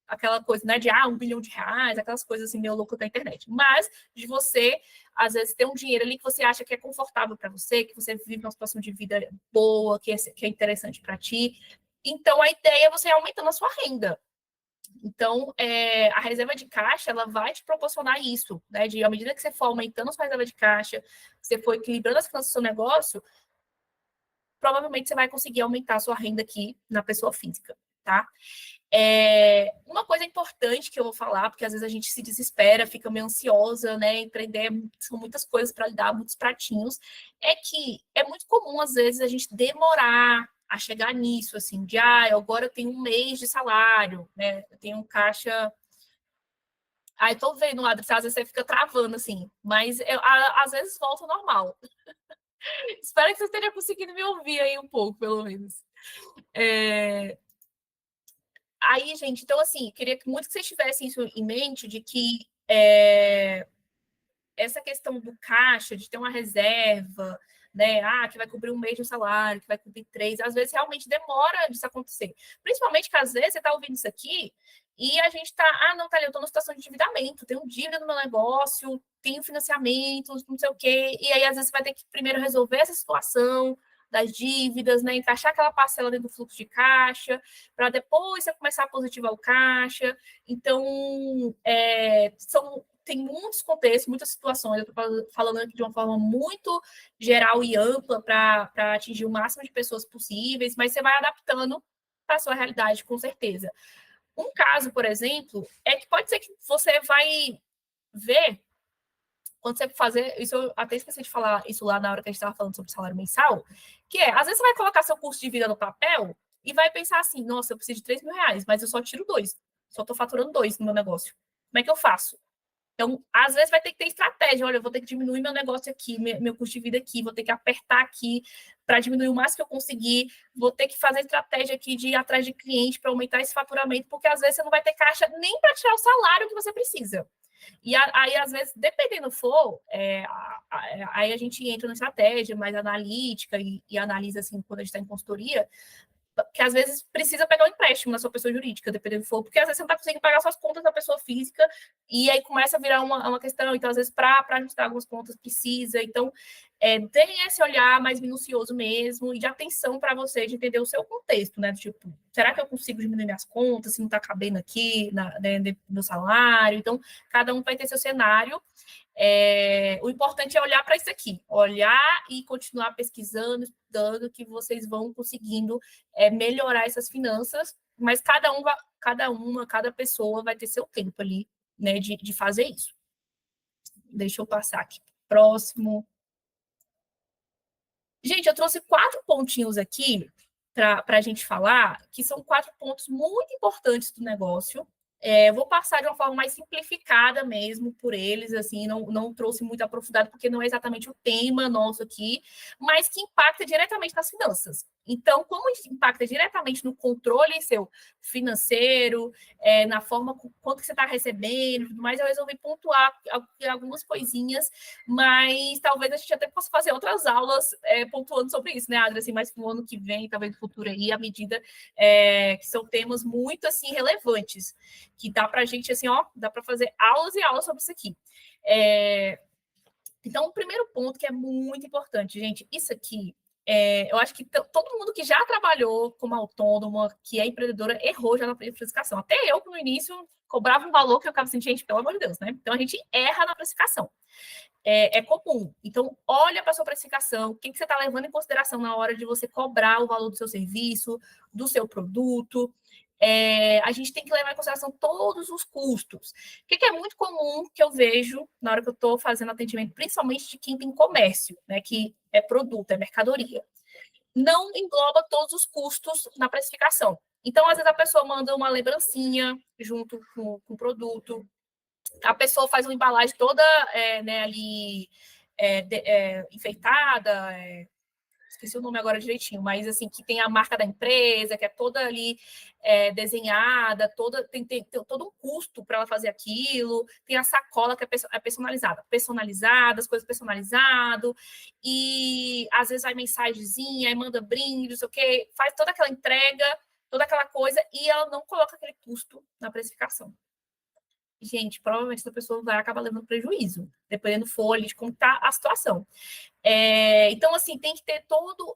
aquela coisa, né, de 1 bilhão de reais, aquelas coisas assim meio loucas da internet, mas de você, às vezes, ter um dinheiro ali que você acha que é confortável para você, que você vive uma situação de vida boa, que é interessante para ti. Então, a ideia é você aumentando a sua renda. Então, a reserva de caixa, ela vai te proporcionar isso, né? À medida que você for aumentando a sua reserva de caixa, você for equilibrando as finanças do seu negócio, provavelmente você vai conseguir aumentar a sua renda aqui na pessoa física, tá? Uma coisa importante que eu vou falar, porque às vezes a gente se desespera, fica meio ansiosa, né? Empreender são muitas coisas para lidar, muitos pratinhos, é que é muito comum, às vezes, a gente demorar a chegar nisso, assim, agora eu tenho um mês de salário, né? Eu tenho caixa Aí tô vendo, Adri, às vezes você fica travando, assim, mas às vezes volta ao normal. Espero que você esteja conseguindo me ouvir aí um pouco, pelo menos. Aí, gente, então, assim, queria muito que vocês tivessem isso em mente, de que essa questão do caixa, de ter uma reserva, né? Que vai cobrir um mês de um salário, que vai cobrir 3, às vezes realmente demora disso acontecer. Principalmente que às vezes você está ouvindo isso aqui e a gente está, não, Thalia, eu estou numa situação de endividamento, tenho dívida no meu negócio, tenho financiamento, não sei o quê, e aí às vezes você vai ter que primeiro resolver essa situação das dívidas, né? Encaixar aquela parcela dentro do fluxo de caixa, para depois você começar a positivar o caixa. Então, tem muitos contextos, muitas situações. Eu estou falando aqui de uma forma muito geral e ampla para atingir o máximo de pessoas possíveis, mas você vai adaptando para a sua realidade, com certeza. Um caso, por exemplo, é que pode ser que você vai ver, quando você fazer, isso eu até esqueci de falar isso lá na hora que a gente estava falando sobre salário mensal, que às vezes você vai colocar seu custo de vida no papel e vai pensar assim, nossa, eu preciso de 3 mil reais, mas eu só tiro 2, só estou faturando 2 no meu negócio. Como é que eu faço? Então, às vezes vai ter que ter estratégia. Olha, eu vou ter que diminuir meu negócio aqui, meu custo de vida aqui, vou ter que apertar aqui para diminuir o máximo que eu conseguir, vou ter que fazer estratégia aqui de ir atrás de cliente para aumentar esse faturamento, porque às vezes você não vai ter caixa nem para tirar o salário que você precisa. E aí, às vezes, dependendo for, aí a gente entra na estratégia mais analítica e analisa, assim, quando a gente está em consultoria, que às vezes precisa pegar um empréstimo na sua pessoa jurídica, dependendo do for, porque às vezes você não está conseguindo pagar suas contas da pessoa física, e aí começa a virar uma questão. Então, às vezes, para ajustar algumas contas, precisa. Então, tem esse olhar mais minucioso mesmo, e de atenção para você, de entender o seu contexto, né? Tipo, será que eu consigo diminuir minhas contas, se não está cabendo aqui no meu salário? Então, cada um vai ter seu cenário. O importante é olhar para isso aqui, olhar e continuar pesquisando, estudando, que vocês vão conseguindo melhorar essas finanças, mas cada pessoa vai ter seu tempo ali, né, de fazer isso. Deixa eu passar aqui. Próximo. Gente, eu trouxe 4 pontinhos aqui para a gente falar, que são 4 pontos muito importantes do negócio. Vou passar de uma forma mais simplificada mesmo por eles, assim, não trouxe muito aprofundado, porque não é exatamente o tema nosso aqui, mas que impacta diretamente nas finanças. Então, como impacta diretamente no controle seu financeiro, na forma quanto que você está recebendo, tudo mais, eu resolvi pontuar algumas coisinhas, mas talvez a gente até possa fazer outras aulas pontuando sobre isso, né, Adri? Assim, mais no ano que vem, talvez no futuro aí, à medida que são temas muito, assim, relevantes, que dá para a gente, assim, dá para fazer aulas e aulas sobre isso aqui. Então, o primeiro ponto que é muito importante, gente, isso aqui, eu acho que todo mundo que já trabalhou como autônoma, que é empreendedora, errou já na precificação. Até eu, no início, cobrava um valor que eu ficava assim, gente, pelo amor de Deus, né? Então, a gente erra na precificação. É comum. Então, olha para a sua precificação, o que você está levando em consideração na hora de você cobrar o valor do seu serviço, do seu produto. A gente tem que levar em consideração todos os custos. O que é muito comum que eu vejo na hora que eu estou fazendo atendimento, principalmente de quem tem comércio, né, que é produto, é mercadoria. Não engloba todos os custos na precificação. Então, às vezes, a pessoa manda uma lembrancinha junto com o produto, a pessoa faz uma embalagem toda né, ali enfeitada, esqueci o nome agora direitinho, mas assim, que tem a marca da empresa, que é toda ali desenhada, tem todo um custo para ela fazer aquilo, tem a sacola que é personalizada, as coisas personalizadas, e às vezes vai mensagenzinha, aí manda brinde, não sei o quê, faz toda aquela entrega, toda aquela coisa, e ela não coloca aquele custo na precificação. Gente, provavelmente essa pessoa vai acabar levando prejuízo, dependendo for ali de como está a situação. Então, assim, tem que ter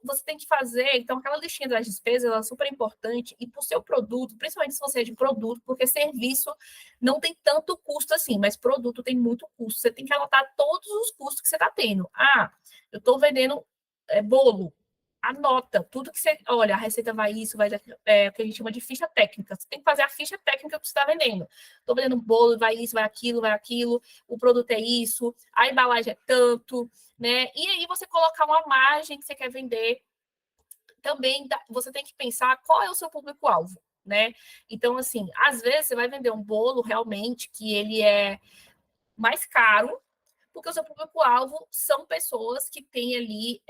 você tem que fazer, então, aquela listinha das despesas, ela é super importante, e para o seu produto, principalmente se você é de produto, porque serviço não tem tanto custo assim, mas produto tem muito custo, você tem que anotar todos os custos que você está tendo. Eu estou vendendo bolo, anota tudo que você... Olha, a receita vai isso, vai... o que a gente chama de ficha técnica. Você tem que fazer a ficha técnica que você está vendendo. Estou vendendo bolo, vai isso, vai aquilo, o produto é isso, a embalagem é tanto, né? E aí você colocar uma margem que você quer vender. Também você tem que pensar qual é o seu público-alvo, né? Então, assim, às vezes você vai vender um bolo realmente que ele é mais caro, porque o seu público-alvo são pessoas que têm ali,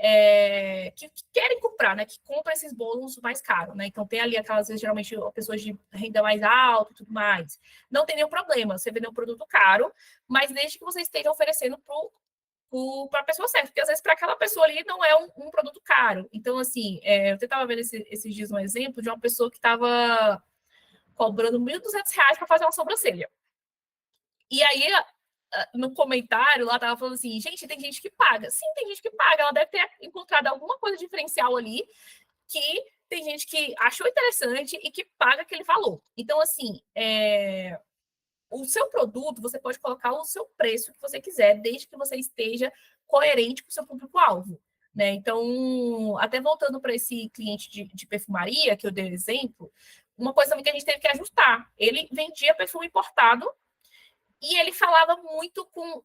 que querem comprar, né? Que compram esses bolos mais caros, né? Então tem ali aquelas vezes, geralmente, pessoas de renda mais alta e tudo mais. Não tem nenhum problema você vender um produto caro, mas desde que você esteja oferecendo para a pessoa certa, porque às vezes para aquela pessoa ali não é um produto caro. Então, assim, eu estava vendo esses dias um exemplo de uma pessoa que estava cobrando R$ 1.200 para fazer uma sobrancelha. E aí, no comentário lá, tava falando assim, gente, tem gente que paga. Sim, tem gente que paga. Ela deve ter encontrado alguma coisa diferencial ali que tem gente que achou interessante e que paga aquele valor. Então, assim, o seu produto, você pode colocar o seu preço que você quiser, desde que você esteja coerente com o seu público-alvo. Né? Então, até voltando para esse cliente de perfumaria, que eu dei o exemplo, uma coisa também que a gente teve que ajustar. Ele vendia perfume importado e ele falava muito com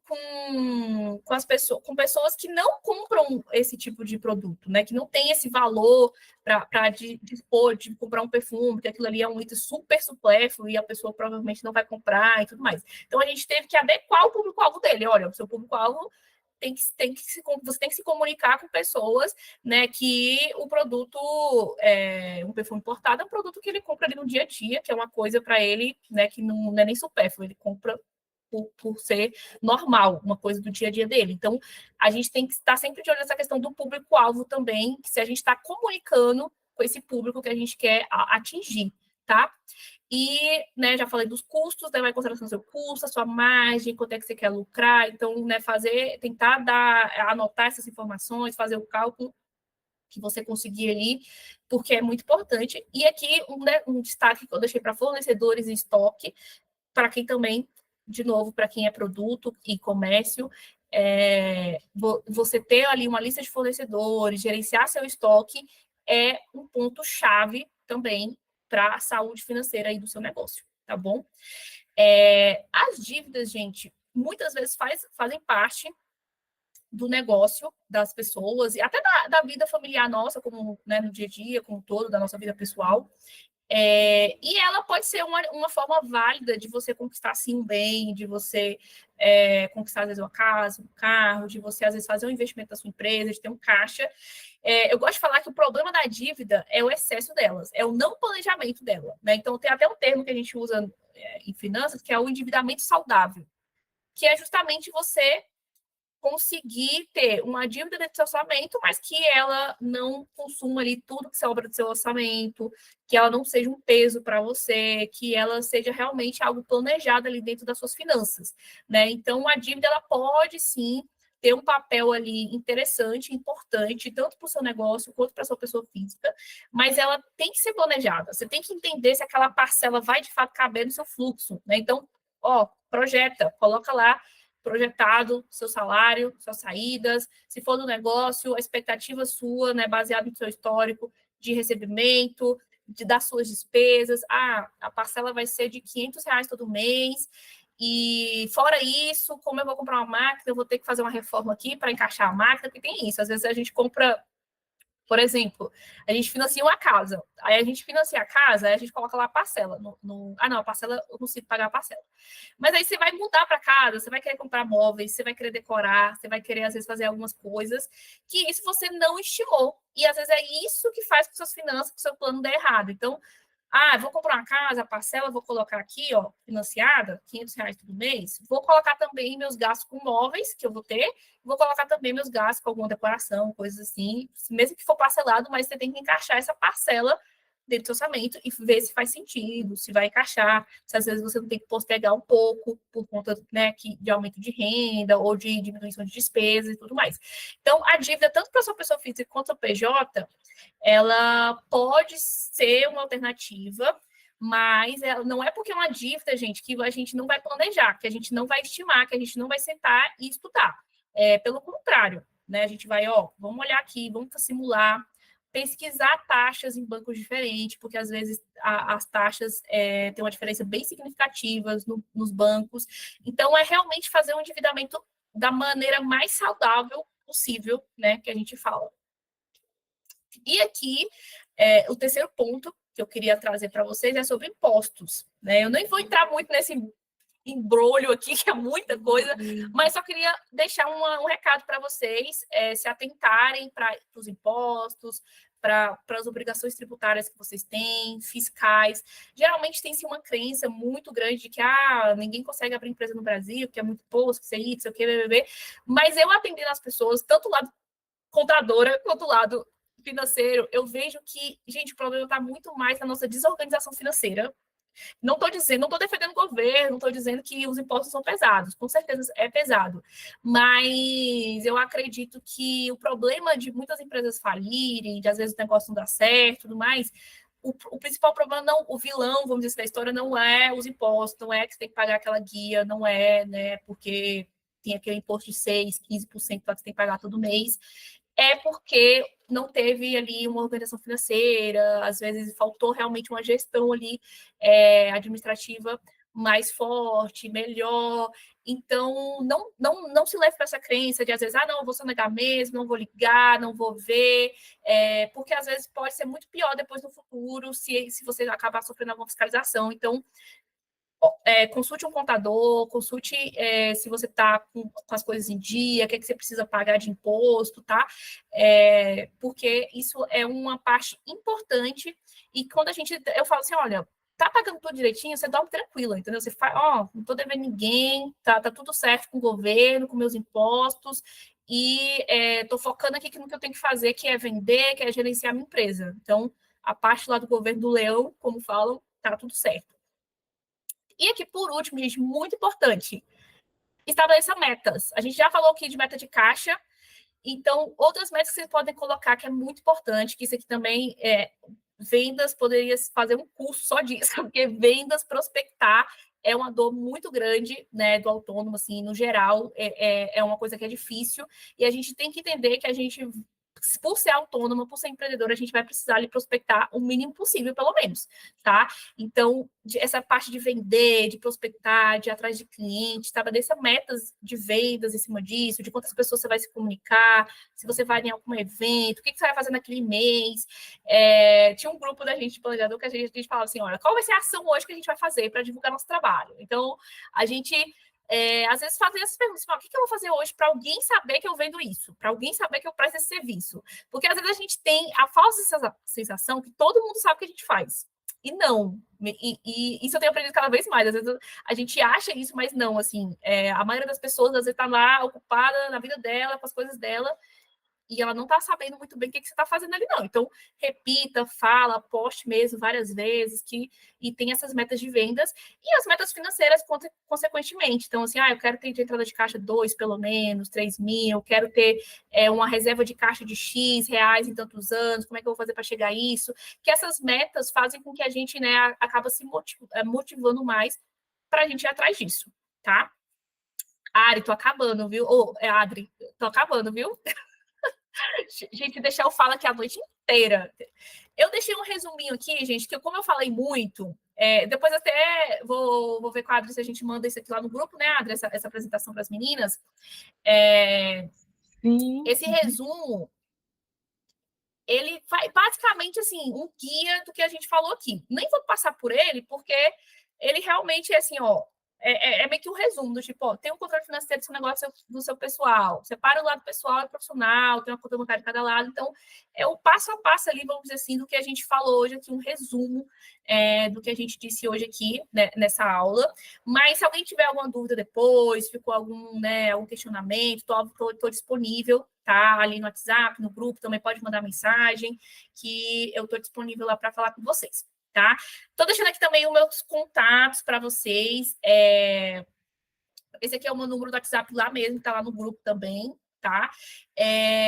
as pessoas, com pessoas que não compram esse tipo de produto, né? Que não tem esse valor para dispor de comprar um perfume, que aquilo ali é um item super supérfluo e a pessoa provavelmente não vai comprar e tudo mais. Então a gente teve que adequar o público-alvo dele. Olha, o seu público-alvo você tem que se comunicar com pessoas, né, que o produto, um perfume importado é um produto que ele compra ali no dia a dia, que é uma coisa para ele, né, que não é nem supérfluo, ele compra por ser normal, uma coisa do dia a dia dele. Então, a gente tem que estar sempre de olho nessa questão do público-alvo também, que se a gente está comunicando com esse público que a gente quer atingir, tá? E, né, já falei dos custos, né, vai em consideração seu custo, a sua margem, quanto é que você quer lucrar. Então, né, tentar anotar essas informações, fazer o cálculo que você conseguir ali, porque é muito importante. E aqui, um destaque que eu deixei para fornecedores e estoque, para quem também, de novo, para quem é produto e comércio, você ter ali uma lista de fornecedores, gerenciar seu estoque, é um ponto-chave também para a saúde financeira aí do seu negócio, tá bom? As dívidas, gente, muitas vezes fazem parte do negócio das pessoas e até da vida familiar nossa, como, né, no dia a dia, como todo, da nossa vida pessoal. E ela pode ser uma forma válida de você conquistar, sim, um bem, de você conquistar, às vezes, uma casa, um carro, de você, às vezes, fazer um investimento na sua empresa, de ter um caixa. Eu gosto de falar que o problema da dívida é o excesso delas, é o não planejamento dela. Né? Então, tem até um termo que a gente usa em finanças, que é o endividamento saudável, que é justamente você conseguir ter uma dívida dentro do seu orçamento, mas que ela não consuma ali tudo que sobra do seu orçamento, que ela não seja um peso para você, que ela seja realmente algo planejado ali dentro das suas finanças, né? Então, a dívida, ela pode, sim, ter um papel ali interessante, importante, tanto para o seu negócio quanto para a sua pessoa física, mas ela tem que ser planejada. Você tem que entender se aquela parcela vai, de fato, caber no seu fluxo, né? Então, projeta, coloca lá projetado seu salário, suas saídas, se for do negócio, a expectativa sua, né, baseada no seu histórico de recebimento, das suas despesas. A parcela vai ser de R$ 500 todo mês, e fora isso, como eu vou comprar uma máquina, eu vou ter que fazer uma reforma aqui para encaixar a máquina, porque tem isso, às vezes a gente compra. Por exemplo, a gente financia uma casa. Aí a gente financia a casa, aí a gente coloca lá a parcela. Não, a parcela, eu consigo pagar a parcela. Mas aí você vai mudar para casa, você vai querer comprar móveis, você vai querer decorar, você vai querer, às vezes, fazer algumas coisas que isso você não estimou. E, às vezes, é isso que faz com que suas finanças, com o seu plano dê errado. Então, vou comprar uma casa, a parcela, vou colocar aqui, financiada, R$ 500 todo mês. Vou colocar também meus gastos com móveis, que eu vou ter. Vou colocar também meus gastos com alguma decoração, coisas assim. Mesmo que for parcelado, mas você tem que encaixar essa parcela dentro do orçamento e ver se faz sentido, se vai encaixar, se às vezes você não tem que postergar um pouco por conta, né, de aumento de renda ou de diminuição de despesas e tudo mais. Então, a dívida, tanto para a sua pessoa física quanto a PJ, ela pode ser uma alternativa, mas ela não é porque é uma dívida, gente, que a gente não vai planejar, que a gente não vai estimar, que a gente não vai sentar e estudar. Pelo contrário, né? A gente vai, vamos olhar aqui, vamos simular, pesquisar taxas em bancos diferentes, porque às vezes as taxas têm uma diferença bem significativa nos bancos. Então, é realmente fazer um endividamento da maneira mais saudável possível, né, que a gente fala. E aqui, o terceiro ponto que eu queria trazer para vocês é sobre impostos, né? Eu nem vou entrar muito nesse embrolho aqui, que é muita coisa, mas só queria deixar um recado para vocês se atentarem para os impostos, para as obrigações tributárias que vocês têm, fiscais. Geralmente tem-se uma crença muito grande de que ninguém consegue abrir empresa no Brasil, que é muito imposto, que isso, sei o que, BBB. Mas eu atendendo as pessoas, tanto do lado contadora quanto do lado financeiro, eu vejo que, gente, o problema está muito mais na nossa desorganização financeira. Não estou defendendo o governo, não estou dizendo que os impostos são pesados, com certeza é pesado, mas eu acredito que o problema de muitas empresas falirem, de às vezes o negócio não dar certo, tudo mais, o principal problema não, o vilão, vamos dizer, da história não é os impostos, não é que você tem que pagar aquela guia, não é, né, porque tem aquele imposto de 6, 15% que você tem que pagar todo mês, é porque não teve ali uma organização financeira, às vezes faltou realmente uma gestão ali administrativa mais forte, melhor. Então, não se leve para essa crença de, às vezes, não, eu vou sonegar mesmo, não vou ligar, não vou ver, porque, às vezes, pode ser muito pior depois no futuro se você acabar sofrendo alguma fiscalização. Então, consulte um contador, consulte se você está com as coisas em dia, o que você precisa pagar de imposto, tá? Porque isso é uma parte importante. E quando eu falo assim, olha, tá pagando tudo direitinho, você dorme tranquila, entendeu? Você fala, não estou devendo ninguém, tá tudo certo com o governo, com meus impostos, e estou focando aqui no que eu tenho que fazer, que é vender, que é gerenciar minha empresa. Então, a parte lá do governo do leão, como falam, tá tudo certo. E aqui, por último, gente, muito importante, estabeleça metas. A gente já falou aqui de meta de caixa, então, outras metas que vocês podem colocar, que é muito importante, que isso aqui também vendas, poderia fazer um curso só disso, porque vendas, prospectar, é uma dor muito grande, né, do autônomo, assim, no geral, é uma coisa que é difícil, e a gente tem que entender que a gente, por ser autônoma, por ser empreendedora, a gente vai precisar ali prospectar o mínimo possível, pelo menos, tá? Então, essa parte de vender, de prospectar, de ir atrás de clientes, estabeleça metas de vendas em cima disso, de quantas pessoas você vai se comunicar, se você vai em algum evento, o que você vai fazer naquele mês. Tinha um grupo da gente de planejador que a gente falava assim, olha, qual vai ser a ação hoje que a gente vai fazer para divulgar nosso trabalho? Então, a gente às vezes fazer essas perguntas, o que eu vou fazer hoje para alguém saber que eu vendo isso, para alguém saber que eu presto esse serviço, porque às vezes a gente tem a falsa sensação que todo mundo sabe o que a gente faz, e não, e isso eu tenho aprendido cada vez mais, às vezes a gente acha isso, mas não, assim, a maioria das pessoas às vezes está lá ocupada na vida dela, com as coisas dela, e ela não está sabendo muito bem o que você está fazendo ali, não. Então, repita, fala, poste mesmo várias vezes, e tem essas metas de vendas e as metas financeiras, consequentemente. Então, assim, eu quero ter de entrada de caixa 2, pelo menos, 3 mil, quero ter uma reserva de caixa de X reais em tantos anos, como é que eu vou fazer para chegar a isso? Que essas metas fazem com que a gente, né, acaba se motivando mais para a gente ir atrás disso, tá? Ari, tô acabando, viu? Adri, tô acabando, viu? Gente, deixar eu falar aqui a noite inteira. Eu deixei um resuminho aqui, gente, que como eu falei muito, depois até vou ver com a Adri se a gente manda isso aqui lá no grupo, né, Adri, essa apresentação para as meninas. Sim. Esse resumo, ele vai basicamente, assim, um guia do que a gente falou aqui. Nem vou passar por ele, porque ele realmente é assim, meio que um resumo do tipo, tem um controle financeiro do seu negócio do seu pessoal, separa o lado pessoal e profissional, tem uma conta bancária de cada lado, então é o passo a passo ali, vamos dizer assim, do que a gente falou hoje aqui, um resumo do que a gente disse hoje aqui, né, nessa aula, mas se alguém tiver alguma dúvida depois, ficou algum questionamento, estou disponível, tá, ali no WhatsApp, no grupo, também pode mandar mensagem, que eu estou disponível lá para falar com vocês. Tá? Estou deixando aqui também os meus contatos para vocês. Esse aqui é o meu número do WhatsApp lá mesmo, está lá no grupo também, tá?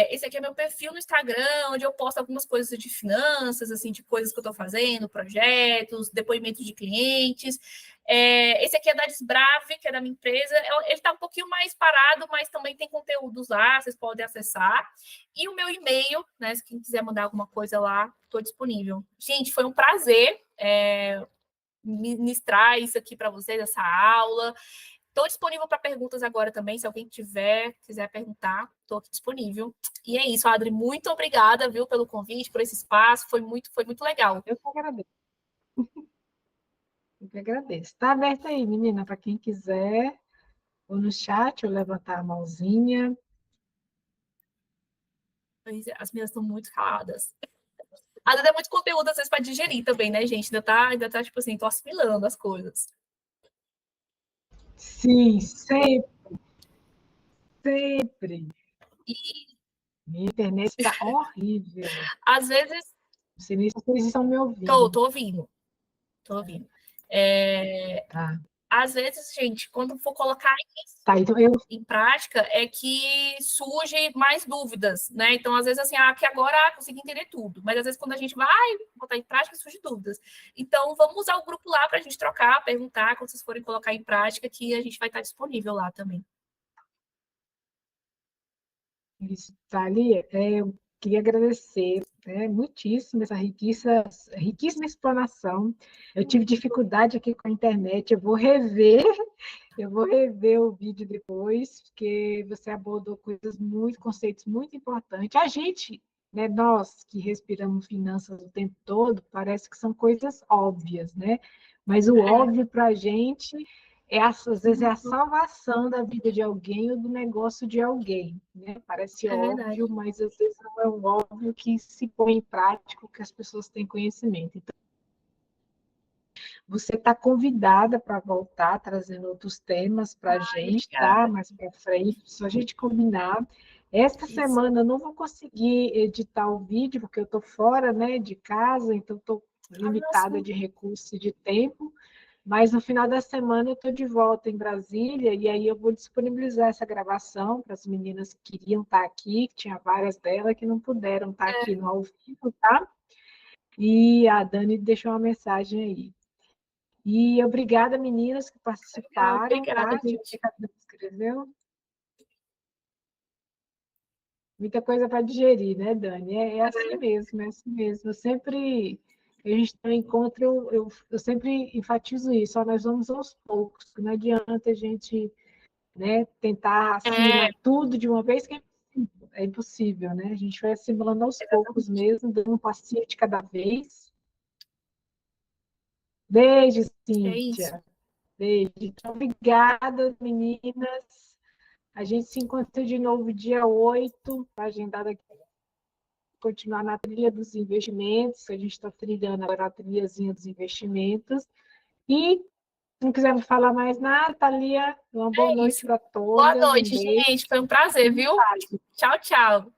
Esse aqui é meu perfil no Instagram, onde eu posto algumas coisas de finanças, assim, de coisas que eu estou fazendo, projetos, depoimentos de clientes. Esse aqui é da Desbrave, que é da minha empresa. Ele está um pouquinho mais parado, mas também tem conteúdos lá, vocês podem acessar. E o meu e-mail, né? Se quem quiser mandar alguma coisa lá, estou disponível. Gente, foi um prazer ministrar isso aqui para vocês, essa aula. Estou disponível para perguntas agora também, se alguém quiser perguntar, estou aqui disponível. E é isso, Adri, muito obrigada, viu, pelo convite, por esse espaço, foi muito legal. Eu que agradeço. Eu que agradeço. Está aberto aí, menina, para quem quiser, ou no chat, ou levantar a mãozinha. As minhas estão muito caladas. Às vezes é muito conteúdo, às vezes, para digerir também, né, gente? Ainda tá, tipo assim, tô assimilando as coisas. Sim, sempre, sempre. E, Minha internet está horrível. às vezes, Não sei nem se vocês estão me tô, ouvindo. tô ouvindo, tô ouvindo. É, Tá, às vezes, gente, quando for colocar tá, então eu. em prática, é que surge mais dúvidas, né? Então, às vezes, assim, que agora consegui entender tudo, mas às vezes, quando a gente vai botar em prática, surge dúvidas. Então, vamos usar o grupo lá para a gente trocar, perguntar, quando vocês forem colocar em prática, que a gente vai estar disponível lá também. Isso, Thalia, eu queria agradecer, muitíssimo essa riquíssima explanação. Eu tive dificuldade aqui com a internet, eu vou rever o vídeo depois, porque você abordou coisas muito, conceitos muito importantes. A gente, né, nós que respiramos finanças o tempo todo, parece que são coisas óbvias, né? Mas o óbvio para a gente às vezes é a salvação da vida de alguém ou do negócio de alguém, né? Parece É verdade. óbvio, mas às vezes não é um óbvio que se põe em prática, que as pessoas têm conhecimento. Então, você está convidada para voltar, trazendo outros temas para a gente, tá? Obrigada. Mais para frente, só a gente combinar. Esta Isso. semana eu não vou conseguir editar o vídeo, porque eu estou fora, né, de casa, então estou limitada Nossa, de recurso e de tempo. Mas no final da semana eu estou de volta em Brasília e aí eu vou disponibilizar essa gravação para as meninas que queriam estar aqui, que tinha várias delas que não puderam estar aqui no ao vivo, tá? E a Dani deixou uma mensagem aí. E obrigada, meninas, que participaram, obrigada, tá? Deixa eu gente. ver se a escreveu. Muita coisa para digerir, né, Dani? É assim mesmo, é assim mesmo. A gente tem um encontro, eu sempre enfatizo isso, ó, nós vamos aos poucos, não adianta a gente, né, tentar É, assimilar tudo de uma vez, que é impossível, né? A gente vai assimilando aos poucos exatamente. mesmo, dando um passinho de cada vez. Beijo, É isso. Cíntia. Beijo. Então, obrigada, meninas. A gente se encontra de novo dia 8, está agendado aqui, continuar na trilha dos investimentos. A gente está trilhando agora a trilhazinha dos investimentos. E, se não quiser falar mais nada, Thalia, uma boa É noite isso. para Boa todas, um noite, beijo. gente. Foi um prazer, viu? Tchau, tchau.